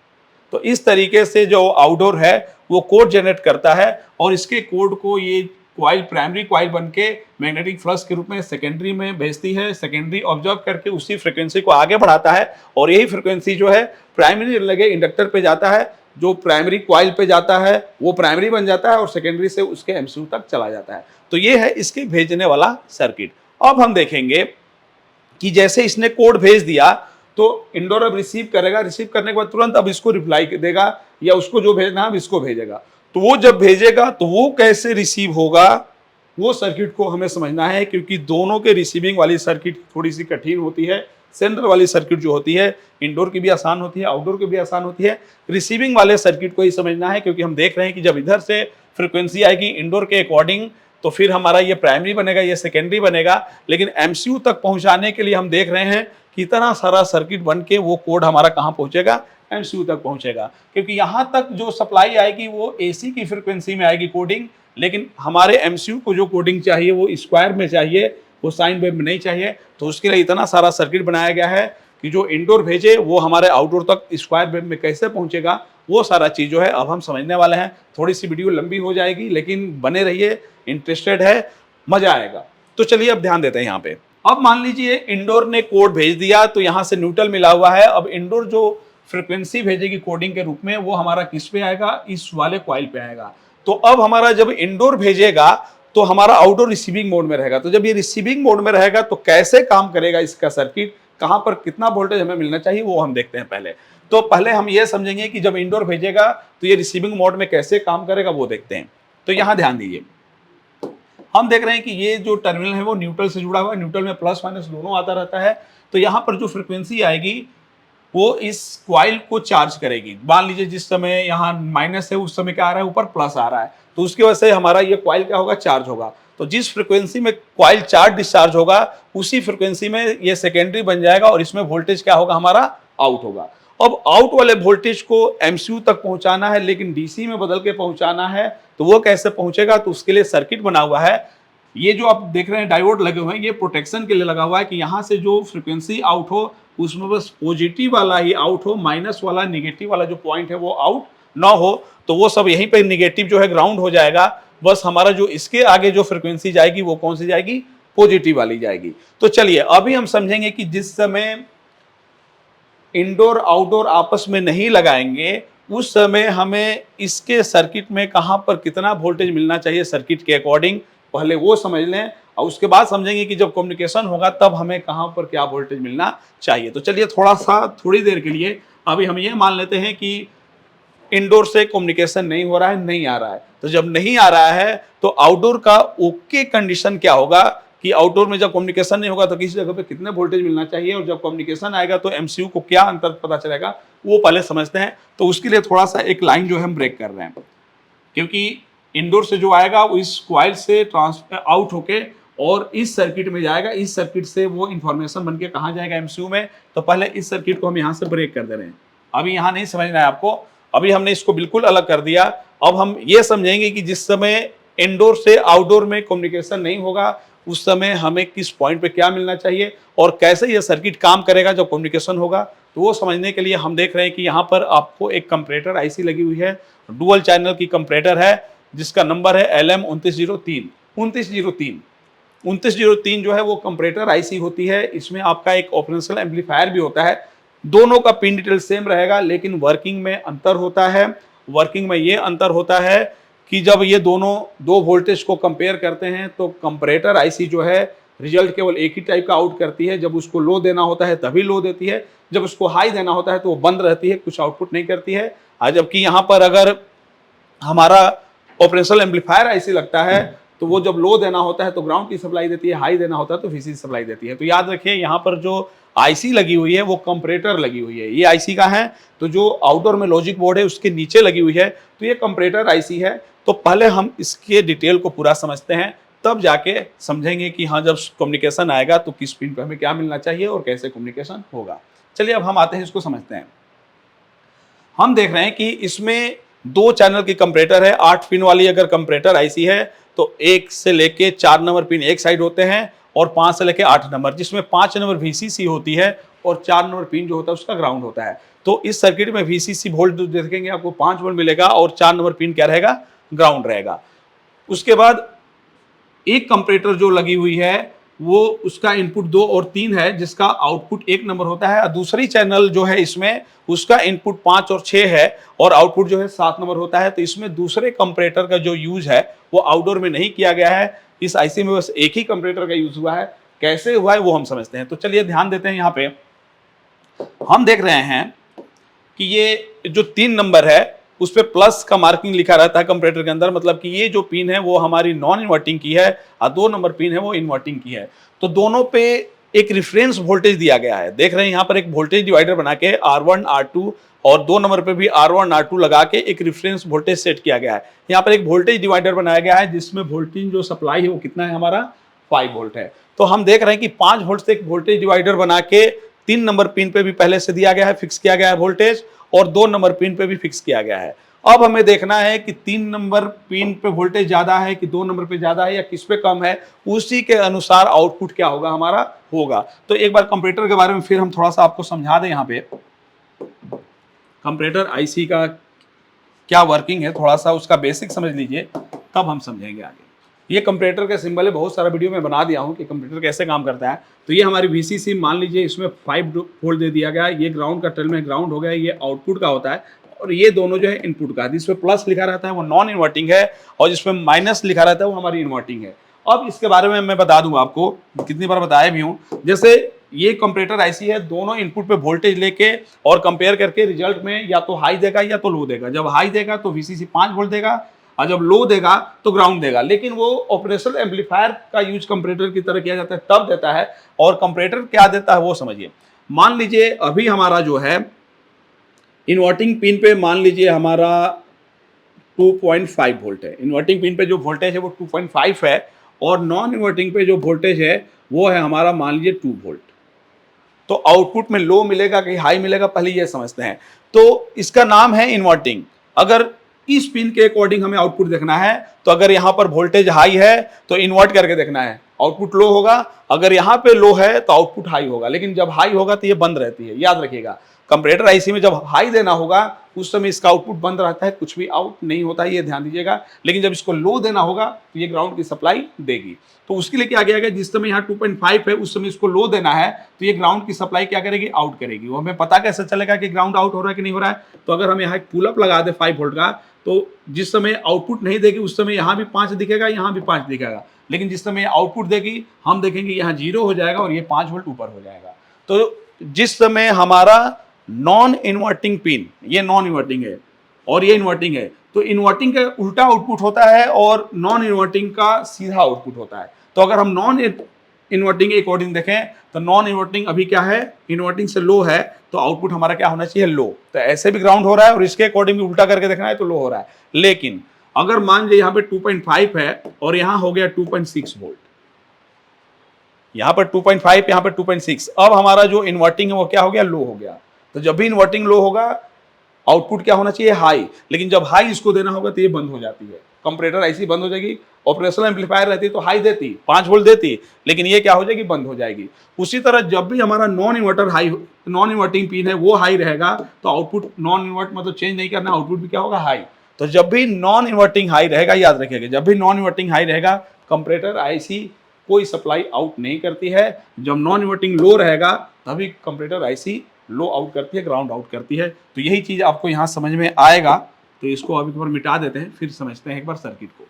तो इस तरीके से जो आउटडोर है वो कोड जनरेट करता है और इसके कोड को ये कॉइल प्राइमरी कॉइल बन के मैग्नेटिक फ्लक्स के रूप में सेकेंडरी में भेजती है। सेकेंडरी ऑब्जर्व करके उसी फ्रीक्वेंसी को आगे बढ़ाता है और यही फ्रीक्वेंसी जो है प्राइमरी लगे इंडक्टर पे जाता है, जो प्राइमरी कॉइल पे जाता है वो प्राइमरी बन जाता है और सेकेंडरी से उसके एमसीयू तक चला जाता है। तो ये है इसके भेजने वाला सर्किट। अब हम देखेंगे कि जैसे इसने कोड भेज दिया तो इंडोर अब रिसीव करेगा, रिसीव करने के बाद तुरंत अब इसको रिप्लाई देगा या उसको जो भेजना है इसको भेजेगा। तो वो जब भेजेगा तो वो कैसे रिसीव होगा, वो सर्किट को हमें समझना है, क्योंकि दोनों के रिसीविंग वाली सर्किट थोड़ी सी कठिन होती है। सेंटर वाली सर्किट जो होती है इंडोर की भी आसान होती है, आउटडोर की भी आसान होती है। रिसीविंग वाले सर्किट को ही समझना है, क्योंकि हम देख रहे हैं कि जब इधर से फ्रीक्वेंसी आएगी इंडोर के अकॉर्डिंग तो फिर हमारा ये प्राइमरी बनेगा, ये सेकेंडरी बनेगा। लेकिन एमसीयू तक पहुंचाने के लिए हम देख रहे हैं कि इतना सारा सर्किट बन के वो कोड हमारा कहाँ पहुंचेगा, एमसीयू तक पहुंचेगा। क्योंकि यहाँ तक जो सप्लाई आएगी वो एसी की फ्रीक्वेंसी में आएगी कोडिंग, लेकिन हमारे एमसीयू को जो कोडिंग चाहिए वो स्क्वायर में चाहिए, वो साइन वेव में नहीं चाहिए। तो उसके लिए इतना सारा सर्किट बनाया गया है कि जो इंडोर भेजे वो हमारे आउटडोर तक स्क्वायर वेव में कैसे पहुंचेगा, वो सारा चीज़ जो है अब हम समझने वाले हैं। थोड़ी सी वीडियो लंबी हो जाएगी लेकिन बने रहिए, इंटरेस्टेड है, मजा आएगा। तो चलिए अब ध्यान देते हैं यहाँ पे। अब मान लीजिए इंडोर ने कोड भेज दिया, तो यहाँ से न्यूट्रल मिला हुआ है। अब इंडोर जो फ्रीक्वेंसी भेजेगी कोडिंग के रूप में वो हमारा किस पे आएगा, इस वाले कॉइल पे आएगा। तो अब हमारा जब इंडोर भेजेगा तो हमारा आउटडोर रिसीविंग मोड में रहेगा। तो जब ये रिसीविंग मोड में रहेगा तो कैसे काम करेगा इसका सर्किट, कहां पर कितना वोल्टेज हमें मिलना चाहिए वो हम देखते हैं पहले। तो पहले हम ये समझेंगे कि जब इंडोर भेजेगा तो ये रिसीविंग मोड में कैसे काम करेगा वो देखते हैं। तो यहां ध्यान दीजिए, हम देख रहे हैं कि ये जो टर्मिनल है वो न्यूट्रल से जुड़ा हुआ है, न्यूट्रल में प्लस माइनस दोनों आता रहता है। तो यहाँ पर जो फ्रिक्वेंसी आएगी वो इस क्वाइल को चार्ज करेगी। मान लीजिए जिस समय यहाँ माइनस है उस समय क्या आ रहा है, ऊपर प्लस आ रहा है, तो उसकी वजह से हमारा ये क्वाइल क्या होगा, चार्ज होगा। तो जिस फ्रिक्वेंसी में क्वाइल चार्ज डिस्चार्ज होगा उसी फ्रिक्वेंसी में ये सेकेंडरी बन जाएगा और इसमें वोल्टेज क्या होगा, हमारा आउट होगा। अब आउट वाले वोल्टेज को एमसीयू तक पहुंचाना है लेकिन डीसी में बदल के पहुंचाना है, तो वो कैसे पहुंचेगा, तो उसके लिए सर्किट बना हुआ है। ये जो आप देख रहे हैं डायोड लगे हुए हैं, ये प्रोटेक्शन के लिए लगा हुआ है कि यहाँ से जो फ्रिक्वेंसी आउट हो उसमें बस पॉजिटिव वाला ही आउट हो, माइनस वाला नेगेटिव वाला जो पॉइंट है वो आउट ना हो। तो वो सब यहीं पे नेगेटिव जो है ग्राउंड हो जाएगा। बस हमारा जो इसके आगे जो फ्रिक्वेंसी जाएगी वो कौन सी जाएगी, पॉजिटिव वाली जाएगी। तो चलिए अभी हम समझेंगे कि जिस समय इंडोर आउटडोर आपस में नहीं लगाएंगे उस समय हमें इसके सर्किट में कहां पर कितना वोल्टेज मिलना चाहिए सर्किट के अकॉर्डिंग, पहले वो समझ लें और उसके बाद समझेंगे कि जब कम्युनिकेशन होगा तब हमें कहां पर क्या वोल्टेज मिलना चाहिए। तो चलिए थोड़ी देर के लिए अभी हम ये मान लेते हैं कि इंडोर से कम्युनिकेशन नहीं हो रहा है, नहीं आ रहा है। तो जब नहीं आ रहा है तो आउटडोर का ओके कंडीशन क्या होगा कि आउटडोर में जब कम्युनिकेशन नहीं होगा तो किसी जगह पे कितने वोल्टेज मिलना चाहिए और जब कम्युनिकेशन आएगा तो एमसीयू को क्या अंतर पता चलेगा वो पहले समझते हैं। तो उसके लिए थोड़ा सा एक लाइन जो है हम ब्रेक कर रहे हैं, क्योंकि इंडोर से जो आएगा वो इस क्वाइल से ट्रांसफर आउट होके और इस सर्किट में जाएगा, इस सर्किट से वो इंफॉर्मेशन बन के कहाँ जाएगा, एमसीयू में। तो पहले इस सर्किट को हम यहाँ से ब्रेक कर दे रहे हैं, अभी यहाँ नहीं समझना है आपको, अभी हमने इसको बिल्कुल अलग कर दिया। अब हम ये समझेंगे कि जिस समय इंडोर से आउटडोर में कम्युनिकेशन नहीं होगा उस समय हमें किस पॉइंट पे क्या मिलना चाहिए और कैसे ये सर्किट काम करेगा जब कम्युनिकेशन होगा। तो वो समझने के लिए हम देख रहे हैं कि यहाँ पर आपको एक कंपरेटर आईसी लगी हुई है, डुअल चैनल की कंपरेटर है जिसका नंबर है LM 2903 जो है वो कंपरेटर आईसी होती है। इसमें आपका एक ऑपरेशनल एम्पलीफायर भी होता है। दोनों का पिन डिटेल सेम रहेगा लेकिन वर्किंग में अंतर होता है। वर्किंग में ये अंतर होता है कि जब ये दोनों दो वोल्टेज को कंपेयर करते हैं तो कंपरेटर आईसी जो है रिजल्ट केवल एक ही टाइप का आउट करती है। जब उसको लो देना होता है तभी लो देती है, जब उसको हाई देना होता है तो वो बंद रहती है, कुछ आउटपुट नहीं करती है। जबकि यहाँ पर अगर हमारा ऑपरेशनल एम्पलीफायर आईसी लगता है तो वो जब लो देना होता है तो ग्राउंड की सप्लाई देती है, हाई देना होता है तो वीसी सप्लाई देती है। तो याद रखिए यहाँ पर जो आईसी लगी हुई है वो कंपरेटर लगी हुई है, ये आईसी का है। तो जो आउटडोर में लॉजिक बोर्ड है उसके नीचे लगी हुई है तो ये कंपरेटर आईसी है। तो पहले हम इसके डिटेल को पूरा समझते हैं तब जाके समझेंगे कि हाँ जब कम्युनिकेशन आएगा तो किस पिन पर हमें क्या मिलना चाहिए और कैसे कम्युनिकेशन होगा। चलिए अब हम आते हैं इसको समझते हैं। हम देख रहे हैं कि इसमें 2 चैनल की कंपरेटर है। 8 पिन वाली अगर कंपरेटर आईसी है तो 1 से लेके 4 नंबर पिन एक साइड होते हैं और 5 से लेके 8 नंबर, जिसमें 5 नंबर वीसीसी होती है और 4 नंबर पिन जो होता है उसका ग्राउंड होता है। तो इस सर्किट में वीसीसी वोल्ट देखेंगे आपको 5 वोल्ट मिलेगा और 4 नंबर पिन क्या रहेगा, ग्राउंड रहेगा। उसके बाद एक कंपरेटर जो लगी हुई है वो उसका इनपुट 2 और 3 है जिसका आउटपुट 1 नंबर होता है और दूसरी चैनल जो है इसमें उसका इनपुट 5 और 6 है और आउटपुट जो है 7 नंबर होता है। तो इसमें दूसरे कंपरेटर का जो यूज है वो आउटडोर में नहीं किया गया है, इस आईसी में बस एक ही कंपरेटर का यूज हुआ है। कैसे हुआ है वो हम समझते हैं। तो चलिए ध्यान देते हैं, यहाँ पे हम देख रहे हैं कि ये जो 3 नंबर है उस पर प्लस का मार्किंग लिखा रहता है कंपरेटर के अंदर, मतलब कि ये जो पिन है वो हमारी नॉन इन्वर्टिंग की है और 2 नंबर पिन है वो इन्वर्टिंग की है। तो दोनों पे एक रिफरेंस वोल्टेज दिया गया है। देख रहे हैं यहाँ पर एक वोल्टेज डिवाइडर बना के R1 R2 और 2 नंबर पे भी R1 R2 लगा के एक रिफरेंस वोल्टेज सेट किया गया है। यहाँ पर एक वोल्टेज डिवाइडर बनाया गया है जिसमें वोल्टेज जो सप्लाई है वो कितना है, हमारा 5 वोल्ट है। तो हम देख रहे हैं कि 5 वोल्ट से एक वोल्टेज डिवाइडर बना के 3 नंबर पिन पे भी पहले से दिया गया है, फिक्स किया गया है वोल्टेज, और 2 नंबर पिन पे भी फिक्स किया गया है। अब हमें देखना है कि 3 नंबर पिन पे वोल्टेज ज्यादा है कि 2 नंबर पे ज्यादा है या किस पे कम है, उसी के अनुसार आउटपुट क्या होगा, हमारा होगा। तो एक बार कंपरेटर के बारे में फिर हम थोड़ा सा आपको समझा दें। यहाँ पे कंपरेटर आईसी का क्या वर्किंग है, थोड़ा सा उसका बेसिक समझ लीजिए तब हम समझेंगे आगे। ये कंपरेटर का सिंबल है, बहुत सारा वीडियो में बना दिया हूँ कि कंपरेटर कैसे काम करता है। तो ये हमारी वीसीसी मान लीजिए इसमें 5 वोल्ट दे दिया गया, ये ग्राउंड का टर्मिनल ग्राउंड हो गया, ये आउटपुट का होता है और ये दोनों जो है इनपुट का, जिसमें प्लस लिखा रहता है वो नॉन इन्वर्टिंग है और जिसमें माइनस लिखा रहता है वो हमारी इन्वर्टिंग है। अब इसके बारे में मैं बता दूं आपको, कितनी बार बताया भी हूं। जैसे ये कंपैरेटर आईसी है, दोनों इनपुट पे वोल्टेज लेके और कंपेयर करके रिजल्ट में या तो हाई देगा या तो लो देगा। जब हाई देगा तो वीसीसी 5 वोल्ट देगा और जब लो देगा तो ग्राउंड देगा। लेकिन वो ऑपरेशनल एम्पलीफायर का यूज कंपैरेटर की तरह किया जाता है तब देता है। और कंपैरेटर क्या देता है वो समझिए। मान लीजिए अभी हमारा जो है इन्वर्टिंग पिन पे मान लीजिए हमारा 2.5 वोल्ट है। इन्वर्टिंग पिन पे जो वोल्टेज है वो 2.5 है और नॉन इन्वर्टिंग पे जो वोल्टेज है वो है हमारा मान लीजिए 2 वोल्ट। तो आउटपुट में लो मिलेगा कि हाई मिलेगा, पहले ये समझते हैं। तो इसका नाम है इन्वर्टिंग। अगर इस पिन के अकॉर्डिंग हमें आउटपुट देखना है तो अगर यहाँ पर वोल्टेज हाई है तो इन्वर्ट करके देखना है, आउटपुट लो होगा। अगर यहाँ पे लो है तो आउटपुट हाई होगा, लेकिन जब हाई होगा तो ये बंद रहती है, याद रखिएगा। कंपैरेटर आईसी में जब हाई देना होगा उस समय इसका आउटपुट बंद रहता है, कुछ भी आउट नहीं होता है, ये ध्यान दीजिएगा। लेकिन जब इसको लो देना होगा तो ये ग्राउंड की सप्लाई देगी। तो उसके लिए क्या किया गया, जिस समय यहाँ 2.5 है उस समय इसको लो देना है तो ये ग्राउंड की सप्लाई क्या करेगी, आउट करेगी। वो हमें पता कैसे चलेगा कि ग्राउंड आउट हो रहा है कि नहीं हो रहा है। तो अगर हम यहाँ एक पुल अप लगा दे 5 वोल्ट का, तो जिस समय आउटपुट नहीं देगी उस समय यहाँ भी 5 दिखेगा, यहाँ भी 5 दिखेगा। लेकिन जिस समय आउटपुट देगी हम देखेंगे यहाँ 0 हो जाएगा और ये 5 वोल्ट ऊपर हो जाएगा। तो जिस समय हमारा नॉन इन्वर्टिंग पिन, ये नॉन इन्वर्टिंग है और ये इन्वर्टिंग है, तो इन्वर्टिंग का उल्टा आउटपुट होता है और नॉन इन्वर्टिंग का सीधा आउटपुट होता है। तो अगर हम नॉन इन्वर्टिंग के अकॉर्डिंग देखें तो नॉन इन्वर्टिंग अभी क्या है, इन्वर्टिंग से लो है, तो आउटपुट हमारा क्या होना चाहिए, लो। तो ऐसे भी ग्राउंड हो रहा है और इसके अकॉर्डिंग भी उल्टा करके देखना है तो लो हो रहा है। लेकिन अगर मान लीजिए यहाँ पे 2.5 है और यहाँ हो गया 2.6 वोल्ट, यहाँ पर 2.5, यहाँ पर 2.6, अब हमारा जो इन्वर्टिंग है वो क्या हो गया, लो हो गया। तो जब भी इन्वर्टिंग लो होगा आउटपुट क्या होना चाहिए, हाई। लेकिन जब हाई इसको देना होगा तो ये बंद हो जाती है, कंपैरेटर ऐसी बंद हो जाएगी। ऑपरेशनल एम्पलीफायर रहती तो हाई देती, 5 वोल्ट देती, लेकिन ये क्या हो जाएगी, बंद हो जाएगी। उसी तरह जब भी हमारा नॉन इन्वर्टिंग पिन है वो हाई रहेगा तो आउटपुट नॉन इन्वर्ट मतलब चेंज नहीं करना, आउटपुट भी क्या होगा, हाई। तो जब भी नॉन इन्वर्टिंग हाई रहेगा, याद रखिएगा, जब भी नॉन इन्वर्टिंग हाई रहेगा कंपैरेटर आईसी कोई सप्लाई आउट नहीं करती है। जब नॉन इन्वर्टिंग लो रहेगा तभी कंपैरेटर आईसी लो आउट करती है, ग्राउंड आउट करती है। तो यही चीज आपको यहाँ समझ में आएगा। तो इसको अभी एक बार मिटा देते हैं, फिर समझते हैं एक बार सर्किट को।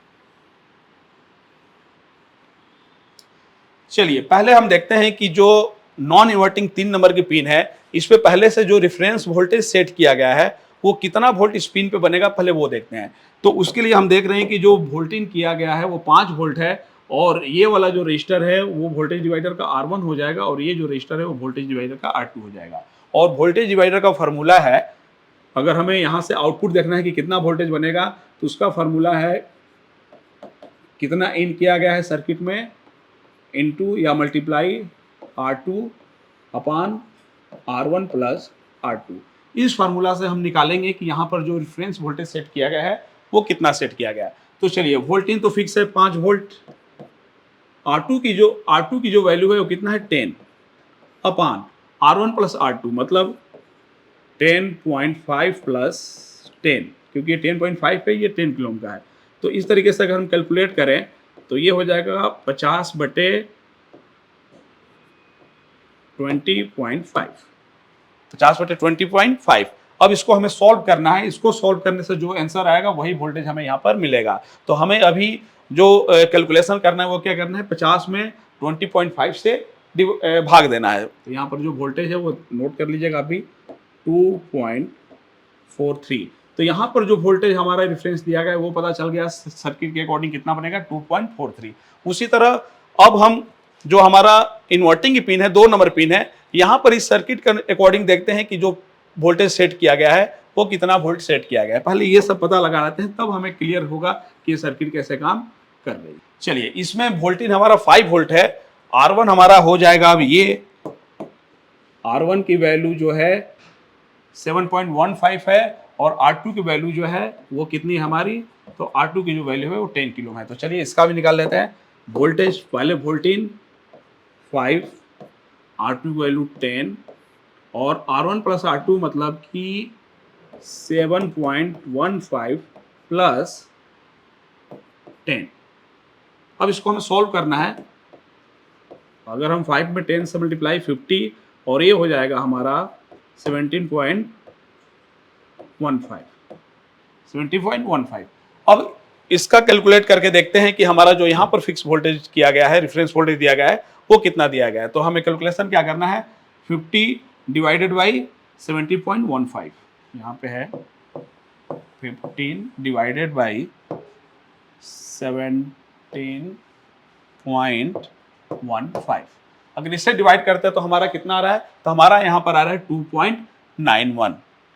चलिए पहले हम देखते हैं कि जो नॉन इन्वर्टिंग 3 नंबर की पिन है, इस पे पहले से जो रेफरेंस वोल्टेज सेट किया गया है वो कितना वोल्ट इस पिन पे बनेगा, पहले वो देखते हैं। तो उसके लिए हम देख रहे हैं कि जो वोल्टिंग किया गया है वो 5 वोल्ट है और ये वाला जो रजिस्टर है वो वोल्टेज डिवाइडर का R1 हो जाएगा और ये जो रजिस्टर है वो वोल्टेज डिवाइडर का R2 हो जाएगा। और वोल्टेज डिवाइडर का फॉर्मूला है, अगर हमें यहाँ से आउटपुट देखना है कि कितना वोल्टेज बनेगा तो उसका फॉर्मूला है कितना इन किया गया है सर्किट में इनटू या मल्टीप्लाई R2 अपान R1 प्लस R2। इस फार्मूला से हम निकालेंगे कि यहाँ पर जो रेफरेंस वोल्टेज सेट किया गया है वो कितना सेट किया गया है। तो चलिए वोल्टेज तो फिक्स है 5 वोल्ट, R2 की जो वैल्यू है वो कितना है 10 अपान R1 प्लस R2 मतलब 10.5 प्लस 10, क्योंकि ये 10.5 है, ये 10 किलो ओम का है। तो इस तरीके से अगर हम कैलकुलेट करें तो ये हो जाएगा 50 बटे 20.5, 50 बटे 20.5। अब इसको हमें सॉल्व करना है, इसको सॉल्व करने से जो आंसर आएगा वही वोल्टेज हमें यहाँ पर मिलेगा। तो हमें अभी जो कैलकुलेशन करना है वो क्या करना है, 50 में 20.5 से भाग देना है। तो यहाँ पर जो वोल्टेज है वो नोट कर लीजिएगा अभी 2.43। तो यहाँ पर जो वोल्टेज हमारा रेफरेंस दिया गया है वो पता चल गया सर्किट के अकॉर्डिंग कितना बनेगा, 2.43। उसी तरह अब हम जो हमारा इन्वर्टिंग की पिन है 2 नंबर पिन है, यहाँ पर इस सर्किट के अकॉर्डिंग देखते हैं कि जो वोल्टेज सेट किया गया है वो कितना वोल्ट सेट किया गया है। पहले ये सब पता लगा लेते हैं तब हमें क्लियर होगा कि ये सर्किट कैसे काम कर रही है। चलिए इसमें वोल्टेज हमारा 5 वोल्ट है, R1 हमारा हो जाएगा अब ये R1 की वैल्यू जो है 7.15 है और R2 की वैल्यू जो है वो कितनी है हमारी, तो R2 की जो वैल्यू है वो 10 किलो है। तो चलिए इसका भी निकाल लेते हैं। वोल्टेज पहले वोल्टेज 5, R2 की वैल्यू 10 और R1 प्लस R2 मतलब कि 7.15 प्लस 10। अब इसको हमें सॉल्व करना है। अगर हम 5 में 10 से मल्टीप्लाई 50 और ये हो जाएगा हमारा 17.5 70.15। अब इसका कैलकुलेट करके देखते हैं कि हमारा जो यहाँ पर फिक्स वोल्टेज किया गया है, रेफरेंस वोल्टेज दिया गया है, वो कितना दिया गया है। तो हमें कैलकुलेशन क्या करना है, 50 डिवाइडेड बाई 70.15, यहाँ पे है 15 डिवाइडेड बाई 17.15। अगर इससे डिवाइड करते हैं तो हमारा कितना आ रहा है, तो हमारा यहाँ पर आ रहा है 2.91।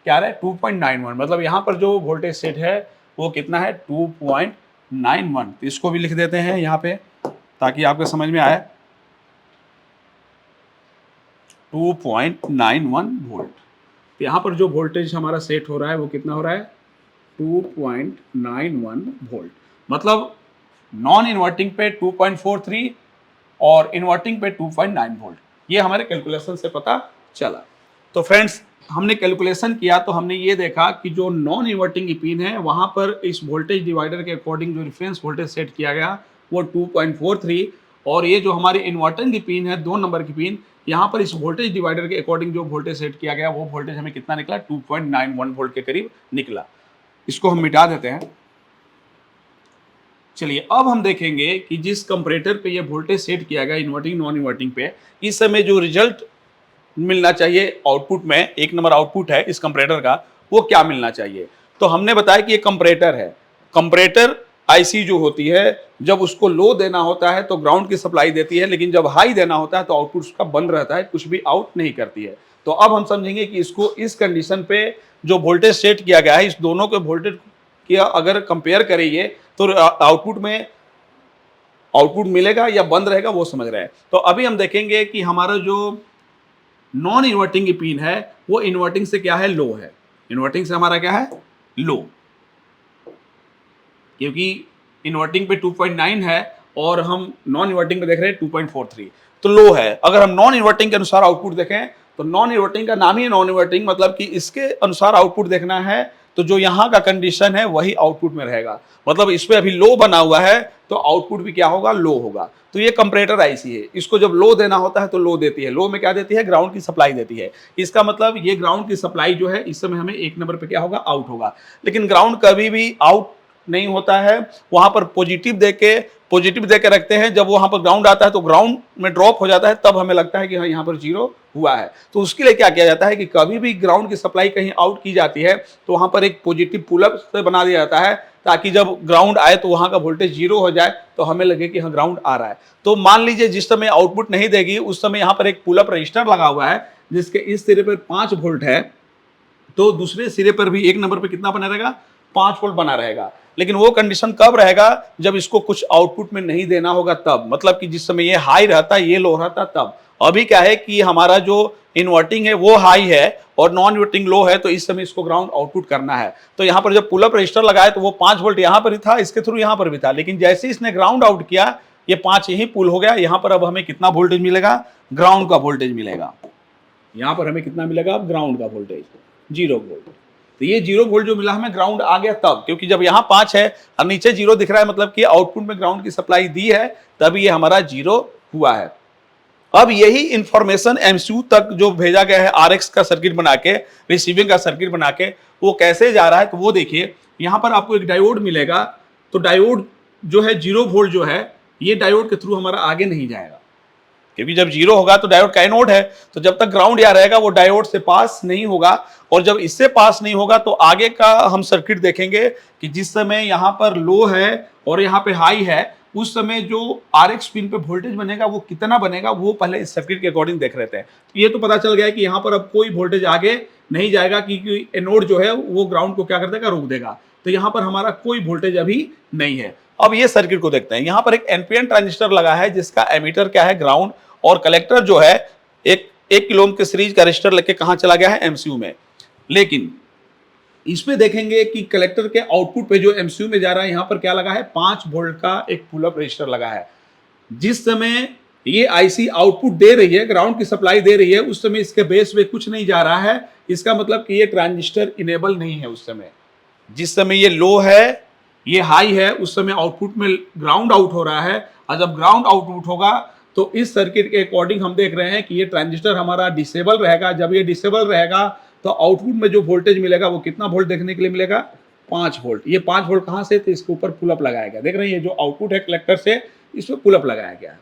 क्या आ रहा है, 2.91। मतलब यहाँ पर जो वोल्टेज सेट है वो कितना है, 2.91। तो इसको भी लिख देते हैं यहाँ पे ताकि आपको समझ में आए, 2.91 वोल्ट। तो यहाँ पर जो वोल्टेज हमारा सेट हो रहा है वो कितना हो रहा है, 2.91 वोल्ट। मतलब नॉन इन्वर्टिंग पे 2.43 और इन्वर्टिंग पे 2.9 वोल्ट। ये हमारे कैलकुलेशन से पता चला। तो फ्रेंड्स, हमने कैलकुलेशन किया तो हमने ये देखा कि जो नॉन इन्वर्टिंग की पिन है वहाँ पर इस वोल्टेज डिवाइडर के अकॉर्डिंग जो रेफरेंस वोल्टेज सेट किया गया वो 2.43, और ये जो हमारी इन्वर्टिंग की पिन है 2 नंबर की पिन, यहाँ पर इस वोल्टेज डिवाइडर के अकॉर्डिंग जो वोल्टेज सेट किया गया वो वोल्टेज हमें कितना निकला, 2.91 वोल्ट के करीब निकला। इसको हम मिटा देते हैं। चलिए अब हम देखेंगे कि जिस कंपैरेटर पे ये वोल्टेज सेट किया गया इन्वर्टिंग नॉन इन्वर्टिंग पे, इस समय जो रिजल्ट मिलना चाहिए आउटपुट में, 1 नंबर आउटपुट है इस कंपैरेटर का, वो क्या मिलना चाहिए। तो हमने बताया कि ये कंपैरेटर है। कंपैरेटर आईसी जो होती है, जब उसको लो देना होता है तो ग्राउंड की सप्लाई देती है, लेकिन जब हाई देना होता है तो आउटपुट उसका बंद रहता है, कुछ भी आउट नहीं करती है। तो अब हम समझेंगे कि इसको इस कंडीशन पे जो वोल्टेज सेट किया गया है, इस दोनों के वोल्टेज की अगर कंपेयर करेंगे तो आउटपुट में आउटपुट मिलेगा या बंद रहेगा, वो समझ रहे हैं। तो अभी हम देखेंगे कि हमारा जो नॉन इन्वर्टिंग की पिन है वो इन्वर्टिंग से क्या है, लो है। इन्वर्टिंग से हमारा क्या है, लो, क्योंकि इन्वर्टिंग पे 2.9 है और हम नॉन इन्वर्टिंग पे देख रहे हैं 2.43, तो लो है। अगर हम नॉन इन्वर्टिंग के अनुसार आउटपुट देखें तो नॉन इन्वर्टिंग का नाम ही है नॉन इन्वर्टिंग, मतलब कि इसके अनुसार आउटपुट देखना है तो जो यहाँ का कंडीशन है वही आउटपुट में रहेगा। मतलब इस पे अभी लो बना हुआ है तो आउटपुट भी क्या होगा, लो होगा। तो ये कंपैरेटर आईसी है, इसको जब लो देना होता है तो लो देती है। लो में क्या देती है, ग्राउंड की सप्लाई देती है। इसका मतलब ये ग्राउंड की सप्लाई जो है इस समय हमें 1 नंबर पे क्या होगा, आउट होगा। लेकिन ग्राउंड कभी भी आउट नहीं होता है, वहां पर पॉजिटिव देके रखते हैं। जब वहां पर ग्राउंड आता है तो ग्राउंड में ड्रॉप हो जाता है, तब हमें लगता है कि हाँ यहाँ पर जीरो हुआ है। तो उसके लिए क्या किया जाता है कि कभी भी ग्राउंड की सप्लाई कहीं आउट की जाती है तो वहां पर एक पॉजिटिव पुल अप से बना दिया जाता है, ताकि जब ग्राउंड आए तो वहां का वोल्टेज जीरो हो जाए तो हमें लगे कि हाँ ग्राउंड आ रहा है। तो मान लीजिए जिस समय आउटपुट नहीं देगी उस समय यहाँ पर एक पुल अप रजिस्टर लगा हुआ है जिसके इस सिरे पर 5 वोल्ट है, तो दूसरे सिरे पर भी 1 नंबर पर कितना बना रहेगा, 5 वोल्ट बना रहेगा। लेकिन वो कंडीशन कब रहेगा, जब इसको कुछ आउटपुट में नहीं देना होगा तब। मतलब कि जिस समय ये हाई रहता है, ये लो रहता तब। अभी क्या है कि हमारा जो इन्वर्टिंग है वो हाई है और नॉन इन्वर्टिंग लो है, तो इस समय इसको ग्राउंड आउटपुट करना है। तो यहाँ पर जब पुल अप रजिस्टर लगाए तो वो 5 वोल्ट यहाँ पर ही था, इसके थ्रू यहाँ पर भी था। लेकिन जैसे इसने ग्राउंड आउट किया, ये 5 यही पुल हो गया। यहाँ पर अब हमें कितना वोल्टेज मिलेगा, ग्राउंड का वोल्टेज मिलेगा। यहाँ पर हमें कितना मिलेगा, ग्राउंड का वोल्टेज 0 वोल्ट। तो ये 0 वोल्ट जो मिला हमें, ग्राउंड आ गया तब, क्योंकि जब यहाँ 5 है और नीचे 0 दिख रहा है, मतलब कि आउटपुट में ग्राउंड की सप्लाई दी है, तब ये हमारा 0 हुआ है। अब यही इंफॉर्मेशन एमसीयू तक जो भेजा गया है आरएक्स का सर्किट बना के, रिसीविंग का सर्किट बना के, वो कैसे जा रहा है तो वो देखिए। यहाँ पर आपको एक डायोड मिलेगा, तो डायोड जो है 0 वोल्ट जो है, ये डायोड के थ्रू हमारा आगे नहीं जाएगा, क्योंकि जब 0 होगा तो डायोड का एनोड है, तो जब तक ग्राउंड यहाँ रहेगा वो डायोड से पास नहीं होगा। और जब इससे पास नहीं होगा तो आगे का हम सर्किट देखेंगे कि जिस समय यहाँ पर लो है और यहाँ पे हाई है, उस समय जो आरएक्स पिन पे वोल्टेज बनेगा वो कितना बनेगा, वो पहले इस सर्किट के अकॉर्डिंग देख रहे थे। तो ये तो पता चल गया कि यहाँ पर अब कोई वोल्टेज आगे नहीं जाएगा, क्योंकि एनोड जो है वो ग्राउंड को क्या कर देगा, रोक देगा। तो यहाँ पर हमारा कोई वोल्टेज अभी नहीं है। अब ये सर्किट को देखते हैं। यहाँ पर एक एनपीएन ट्रांजिस्टर लगा है जिसका एमीटर क्या है, ग्राउंड, और कलेक्टर जो है एक 1 किलो ओम के सीरीज का रजिस्टर लेके कहाँ चला गया है, एमसीयू में। लेकिन इसमें देखेंगे कि कलेक्टर के आउटपुट पे जो एमसीयू में जा रहा है, यहाँ पर क्या लगा है, 5 वोल्ट का एक पुल अप रजिस्टर लगा है। जिस समय ये आईसी आउटपुट दे रही है, ग्राउंड की सप्लाई दे रही है, उस समय इसके बेस में कुछ नहीं जा रहा है। इसका मतलब कि ये ट्रांजिस्टर इनेबल नहीं है उस समय। जिस समय ये लो है, ये हाई है, उस समय आउटपुट में ग्राउंड आउट हो रहा है। और जब ग्राउंड आउटपुट होगा तो इस सर्किट के अकॉर्डिंग हम देख रहे हैं कि ये ट्रांजिस्टर हमारा डिसेबल रहेगा। जब ये डिसेबल रहेगा तो आउटपुट में जो वोल्टेज मिलेगा वो कितना वोल्ट देखने के लिए मिलेगा, 5 वोल्ट। ये 5 वोल्ट कहाँ से, तो इसके ऊपर पुल अप लगाया गया। देख रहे हैं ये जो आउटपुट है कलेक्टर से, इसमें पुल अप लगाया गया है।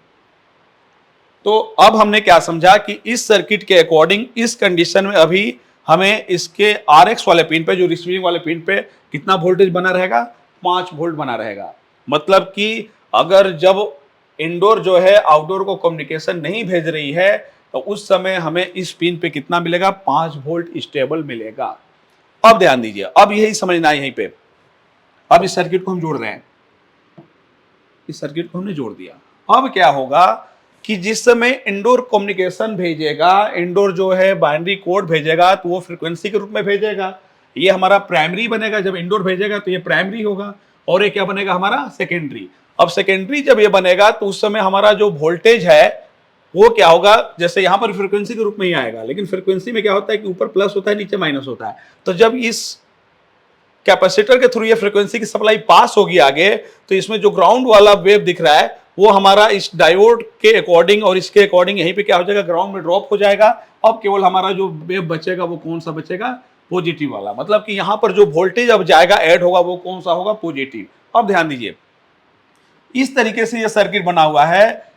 तो अब हमने क्या समझा कि इस सर्किट के अकॉर्डिंग इस कंडीशन में अभी हमें इसके RX वाले पिन पे, जो रिसीविंग वाले पिन पे कितना वोल्टेज बना रहेगा, 5 वोल्ट बना रहेगा। मतलब कि अगर जब इंडोर जो है आउटडोर को कम्युनिकेशन नहीं भेज रही है तो उस समय हमें इस पिन पे कितना मिलेगा, 5 वोल्ट स्टेबल मिलेगा। अब ध्यान दीजिए, अब यही समझना है यहीं पे। अब इस सर्किट को हम जोड़ रहे हैं, इस सर्किट को हमने जोड़ दिया। अब क्या होगा कि जिस समय इंडोर कम्युनिकेशन भेजेगा, इंडोर जो है बाइनरी कोड भेजेगा, तो वो फ्रीक्वेंसी के रूप में भेजेगा। ये हमारा प्राइमरी बनेगा, जब इंडोर भेजेगा तो ये प्राइमरी होगा, और ये क्या बनेगा हमारा, सेकेंडरी। अब सेकेंडरी जब ये बनेगा तो उस समय हमारा जो वोल्टेज है वो क्या होगा, जैसे यहां पर फ्रीक्वेंसी के रूप में ही आएगा, लेकिन फ्रीक्वेंसी में क्या होता है कि ऊपर प्लस होता है, नीचे माइनस होता है। तो जब इस कैपेसिटर के थ्रू ये फ्रीक्वेंसी की सप्लाई पास होगी आगे, तो इसमें जो ग्राउंड वाला वेव दिख रहा है वो हमारा इस डायोड के अकॉर्डिंग और इसके अकॉर्डिंग यहीं पे क्या हो जाएगा, ग्राउंड में ड्रॉप हो जाएगा। अब केवल हमारा जो वेव बचेगा वो कौन सा बचेगा, पॉजिटिव वाला। मतलब कि यहां पर जो वोल्टेज अब जाएगा, ऐड होगा, वो कौन सा होगा, पॉजिटिव। अब ध्यान दीजिए, इस तरीके से ये सर्किट बना हुआ है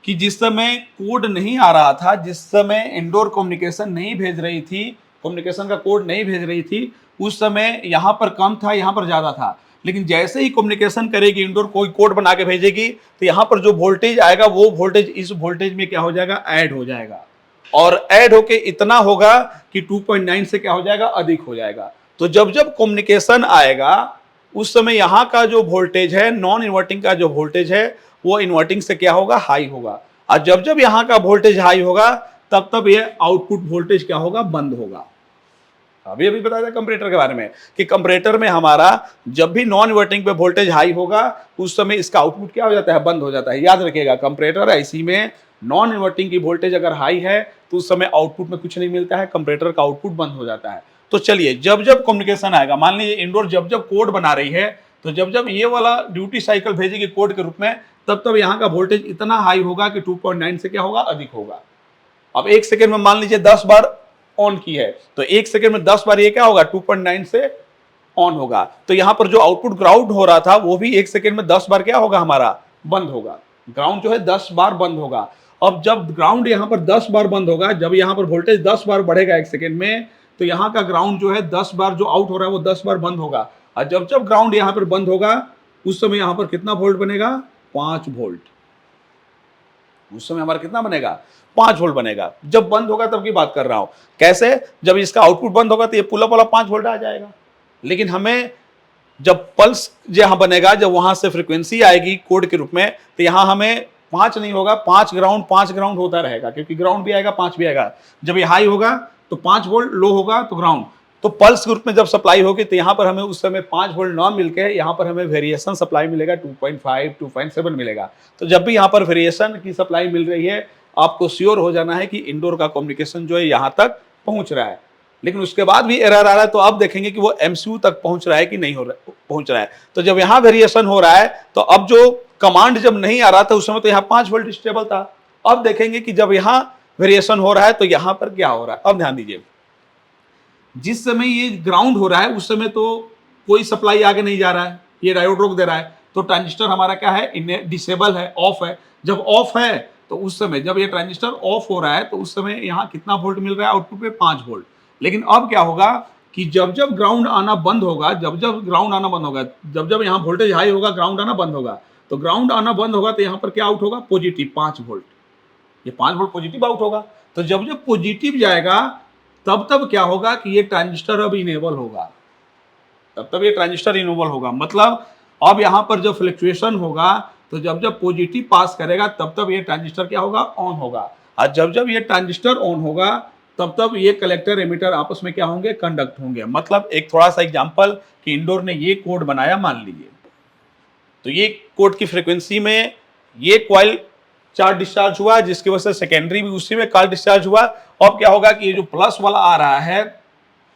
कि जिस समय कोड नहीं आ रहा था, जिस समय इंडोर कम्युनिकेशन नहीं भेज रही थी, कम्युनिकेशन का कोड नहीं भेज रही थी, उस समय यहां पर कम था, यहां पर ज्यादा था। लेकिन जैसे ही कम्युनिकेशन करेगी इंडोर, कोई कोड बना के भेजेगी, तो यहां पर जो वोल्टेज आएगा वो वोल्टेज इस वोल्टेज में क्या हो जाएगा, ऐड हो जाएगा। और ऐड होके इतना होगा कि 2.9 से क्या हो जाएगा, अधिक हो जाएगा। तो जब जब कम्युनिकेशन आएगा उस समय यहां का जो वोल्टेज है, नॉन इन्वर्टिंग का जो वोल्टेज है, वो इन्वर्टिंग से क्या होगा, हाई होगा। और जब जब यहां का वोल्टेज हाई होगा तब तब ये आउटपुट वोल्टेज क्या होगा, बंद होगा। अभी अभी बताया था कंपैरेटर के बारे में कि कंपैरेटर में हमारा जब भी नॉन इन्वर्टिंग पे वोल्टेज हाई होगा उस समय इसका आउटपुट क्या हो जाता है, बंद हो जाता है। याद रखिएगा, कंपैरेटर ऐसी में नॉन इन्वर्टिंग की वोल्टेज अगर हाई है तो उस समय आउटपुट में कुछ नहीं मिलता है, कंपैरेटर का आउटपुट बंद हो जाता है। तो चलिए, जब जब कम्युनिकेशन आएगा, मान लीजिए इंडोर जब जब कोड बना रही है, तो जब जब ये वाला ड्यूटी साइकिल भेजेगी कोड के रूप में, तब तब यहाँ का वोल्टेज इतना हाई होगा कि 2.9 से क्या होगा, अधिक होगा। अब 1 सेकेंड में मान लीजिए 10 बार ऑन की है, तो 1 सेकेंड में 10 बार ये क्या होगा, 2.9 से ऑन होगा। तो यहां पर जो आउटपुट ग्राउंड हो रहा था वो भी 1 सेकेंड में 10 बार क्या होगा, हमारा बंद होगा। ग्राउंड जो है 10 बार बंद होगा। अब जब ग्राउंड यहां पर 10 बार बंद होगा, जब यहां पर वोल्टेज 10 बार बढ़ेगा 1 सेकेंड में, तो यहां का ग्राउंड जो है 10 बार जो आउट हो रहा है वो 10 बार बंद होगा। और जब जब ग्राउंड यहां पर बंद होगा उस समय यहां पर कितना वोल्ट बनेगा, 5 वोल्ट। उस समय हमारा कितना बनेगा, 5 वोल्ट बनेगा। जब बंद होगा तब की बात कर रहा हूं। कैसे, जब इसका आउटपुट बंद होगा तो ये पुल अप वाला 5 वोल्ट आ जाएगा। लेकिन हमें जब पल्स जहां बनेगा, जब वहां से फ्रीक्वेंसी आएगी कोड के रूप में, तो यहां हमें 5 नहीं होगा, 5 ग्राउंड होता रहेगा, क्योंकि ग्राउंड भी आएगा, 5 भी आएगा। जब ये हाई होगा तो 5 वोल्ट, लो होगा तो ग्राउंड। तो पल्स ग्रुप में जब सप्लाई होगी तो यहां पर हमें उस समय 5 वोल्ट ना मिलकर यहां पर हमें वेरिएशन सप्लाई मिलेगा, 2.5 2.7 मिलेगा। तो जब भी यहां पर वेरिएशन की सप्लाई मिल रही है, आपको श्योर हो जाना है कि इंडोर का कम्युनिकेशन जो है यहां तक पहुंच रहा है। लेकिन उसके बाद भी एरर आ रहा है, तो अब देखेंगे कि वो MCU तक पहुंच रहा है कि नहीं पहुंच रहा है। तो जब यहां वेरिएशन हो रहा है, तो अब जो कमांड जब नहीं आ रहा था उस समय तो यहां 5 वोल्ट स्टेबल था। अब देखेंगे कि जब यहां वेरिएशन हो रहा है तो यहां पर क्या हो रहा है। अब ध्यान दीजिए, जिस समय ये ग्राउंड हो रहा है उस समय तो कोई सप्लाई आगे नहीं जा रहा है, ये डायोड रोक दे रहा है, तो ट्रांजिस्टर हमारा क्या है, डिसेबल है, ऑफ है। जब ऑफ है तो उस समय, जब ये ट्रांजिस्टर ऑफ हो रहा है तो उस समय यहाँ कितना वोल्ट मिल रहा है, आउटपुट पे 5 वोल्ट। लेकिन अब क्या होगा कि जब जब ग्राउंड आना बंद होगा, जब जब यहाँ वोल्टेज हाई होगा, ग्राउंड आना बंद होगा। तो ग्राउंड आना बंद होगा तो यहाँ पर क्या आउट होगा, पॉजिटिव 5 वोल्ट। ये 5 वोल्ट पॉजिटिव आउट होगा। तो जब जब पॉजिटिव जाएगा तब तब क्या होगा कि ये ट्रांजिस्टर अब इनेबल होगा, मतलब अब यहां पर जब फ्लक्चुएशन होगा तो जब जब पॉजिटिव पास करेगा तब तब ये ट्रांजिस्टर क्या होगा, ऑन होगा। और जब जब ये ट्रांजिस्टर ऑन होगा तब तब ये कलेक्टर एमिटर आपस में क्या होंगे, कंडक्ट होंगे। मतलब एक थोड़ा सा एग्जांपल कि इंडोर ने ये कोड बनाया, मान लीजिए, तो ये कोड की फ्रीक्वेंसी में ये कॉइल चार्ज डिस्चार्ज हुआ, जिसकी वजह से सेकेंडरी भी उसी में चार्ज डिस्चार्ज हुआ। अब क्या होगा कि ये जो प्लस वाला आ रहा है,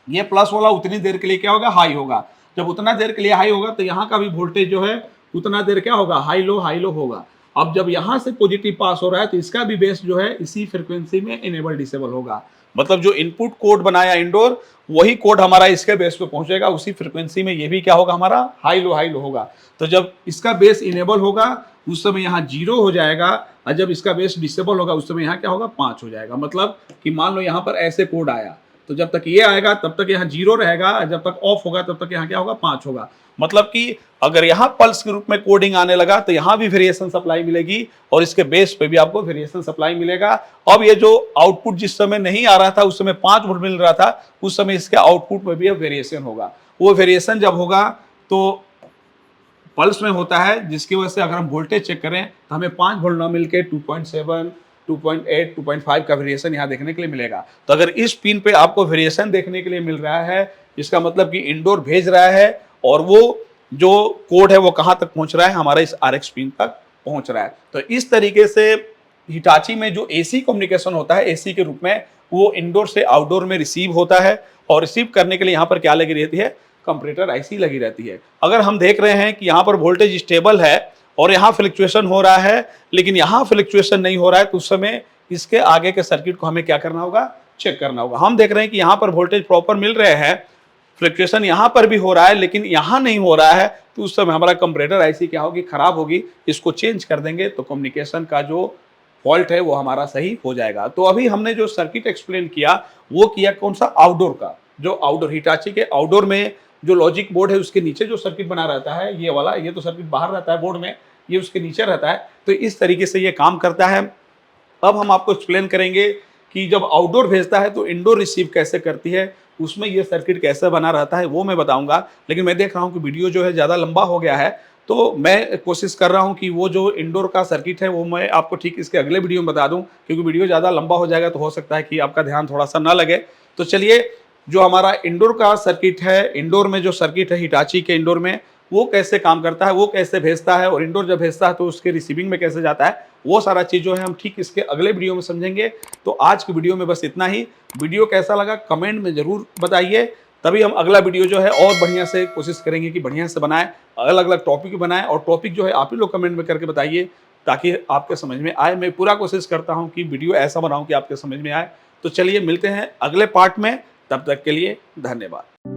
ये प्लस वाला उतनी देर के लिए क्या होगा, हाई होगा। जब उतना देर के लिए हाई होगा तो यहाँ का भी वोल्टेज जो है उतना देर क्या होगा, हाई लो होगा। अब जब यहाँ से पॉजिटिव पास हो रहा है तो इसका भी बेस जो है इसी फ्रीक्वेंसी में इनेबल डिसेबल होगा। मतलब जो इनपुट कोड बनाया इंडोर, वही कोड हमारा इसके बेस पे पहुंचेगा, उसी फ्रीक्वेंसी में ये भी क्या होगा हमारा हाई लो होगा। तो जब इसका बेस इनेबल होगा उस समय यहाँ 0 हो जाएगा, और जब इसका बेस डिसेबल होगा उस समय यहाँ क्या होगा 5 हो जाएगा। मतलब कि मान लो यहाँ पर ऐसे कोड आया, तो जब तक ये आएगा तब तक यहाँ 0 रहेगा, जब तक ऑफ होगा तब तक यहाँ क्या होगा 5 होगा। मतलब कि अगर यहाँ पल्स के रूप में कोडिंग आने लगा तो यहाँ भी वेरिएशन सप्लाई मिलेगी और इसके बेस पे भी आपको वेरिएशन सप्लाई मिलेगा। अब ये जो आउटपुट जिस समय नहीं आ रहा था उस समय 5 वोल्ट मिल रहा था, उस समय इसके आउटपुट में भी अब वेरिएशन होगा। वो वेरिएशन जब होगा तो पल्स में होता है, जिसकी वजह से अगर हम वोल्टेज चेक करें तो हमें 5 वोल्ट ना मिलके 2.7, 2.8, 2.5 का वेरिएशन यहाँ देखने के लिए मिलेगा। तो अगर इस पिन पे आपको वेरिएशन देखने के लिए मिल रहा है, इसका मतलब कि इंडोर भेज रहा है और वो जो कोड है वो कहाँ तक पहुंच रहा है, हमारा इस RX पिन तक पहुंच रहा है। तो इस तरीके से हिटाची में जो AC कम्युनिकेशन होता है, AC के रूप में, वो इंडोर से आउटडोर में रिसीव होता है। और रिसीव करने के लिए यहाँ पर क्या लगी रहती है, कंपैरेटर IC लगी रहती है। अगर हम देख रहे हैं कि यहाँ पर वोल्टेज स्टेबल है और यहाँ फ्लक्चुएशन हो रहा है, लेकिन यहाँ फ्लक्चुएशन नहीं हो रहा है, तो उस समय इसके आगे के सर्किट को हमें क्या करना होगा, चेक करना होगा। हम देख रहे हैं कि यहाँ पर वोल्टेज प्रॉपर मिल रहे हैं, फ्लक्चुएशन यहाँ पर भी हो रहा है लेकिन यहाँ नहीं हो रहा है, तो उस समय हमारा कंपैरेटर IC क्या होगी, खराब होगी। इसको चेंज कर देंगे तो कम्युनिकेशन का जो फॉल्ट है वो हमारा सही हो जाएगा। तो अभी हमने जो सर्किट एक्सप्लेन किया वो किया कौन सा, आउटडोर का। जो आउटडोर हिटाची के आउटडोर में जो लॉजिक बोर्ड है उसके नीचे जो सर्किट बना रहता है, ये वाला, ये तो सर्किट बाहर रहता है बोर्ड में, ये उसके नीचे रहता है। तो इस तरीके से ये काम करता है। अब हम आपको एक्सप्लेन करेंगे कि जब आउटडोर भेजता है तो इंडोर रिसीव कैसे करती है, उसमें ये सर्किट कैसे बना रहता है वो मैं बताऊंगा। लेकिन मैं देख रहा हूँ कि वीडियो जो है ज़्यादा लंबा हो गया है, तो मैं कोशिश कर रहा हूँ कि वो जो इंडोर का सर्किट है वो मैं आपको ठीक इसके अगले वीडियो में बता दूँ, क्योंकि वीडियो ज़्यादा लंबा हो जाएगा तो हो सकता है कि आपका ध्यान थोड़ा सा ना लगे। तो चलिए, जो हमारा इंडोर का सर्किट है, इंडोर में जो सर्किट है हिटाची के इंडोर में, वो कैसे काम करता है, वो कैसे भेजता है, और इंडोर जब भेजता है तो उसके रिसीविंग में कैसे जाता है, वो सारा चीज़ जो है हम ठीक इसके अगले वीडियो में समझेंगे। तो आज की वीडियो में बस इतना ही। वीडियो कैसा लगा कमेंट में ज़रूर बताइए, तभी हम अगला वीडियो जो है और बढ़िया से कोशिश करेंगे कि बढ़िया से बनाएं, अलग अलग टॉपिक बनाएं। और टॉपिक जो है आप ही लोग कमेंट में करके बताइए ताकि आपके समझ में आए। मैं पूरा कोशिश करता हूँ कि वीडियो ऐसा बनाऊँ कि आपके समझ में आए। तो चलिए मिलते हैं अगले पार्ट में, तब तक के लिए धन्यवाद।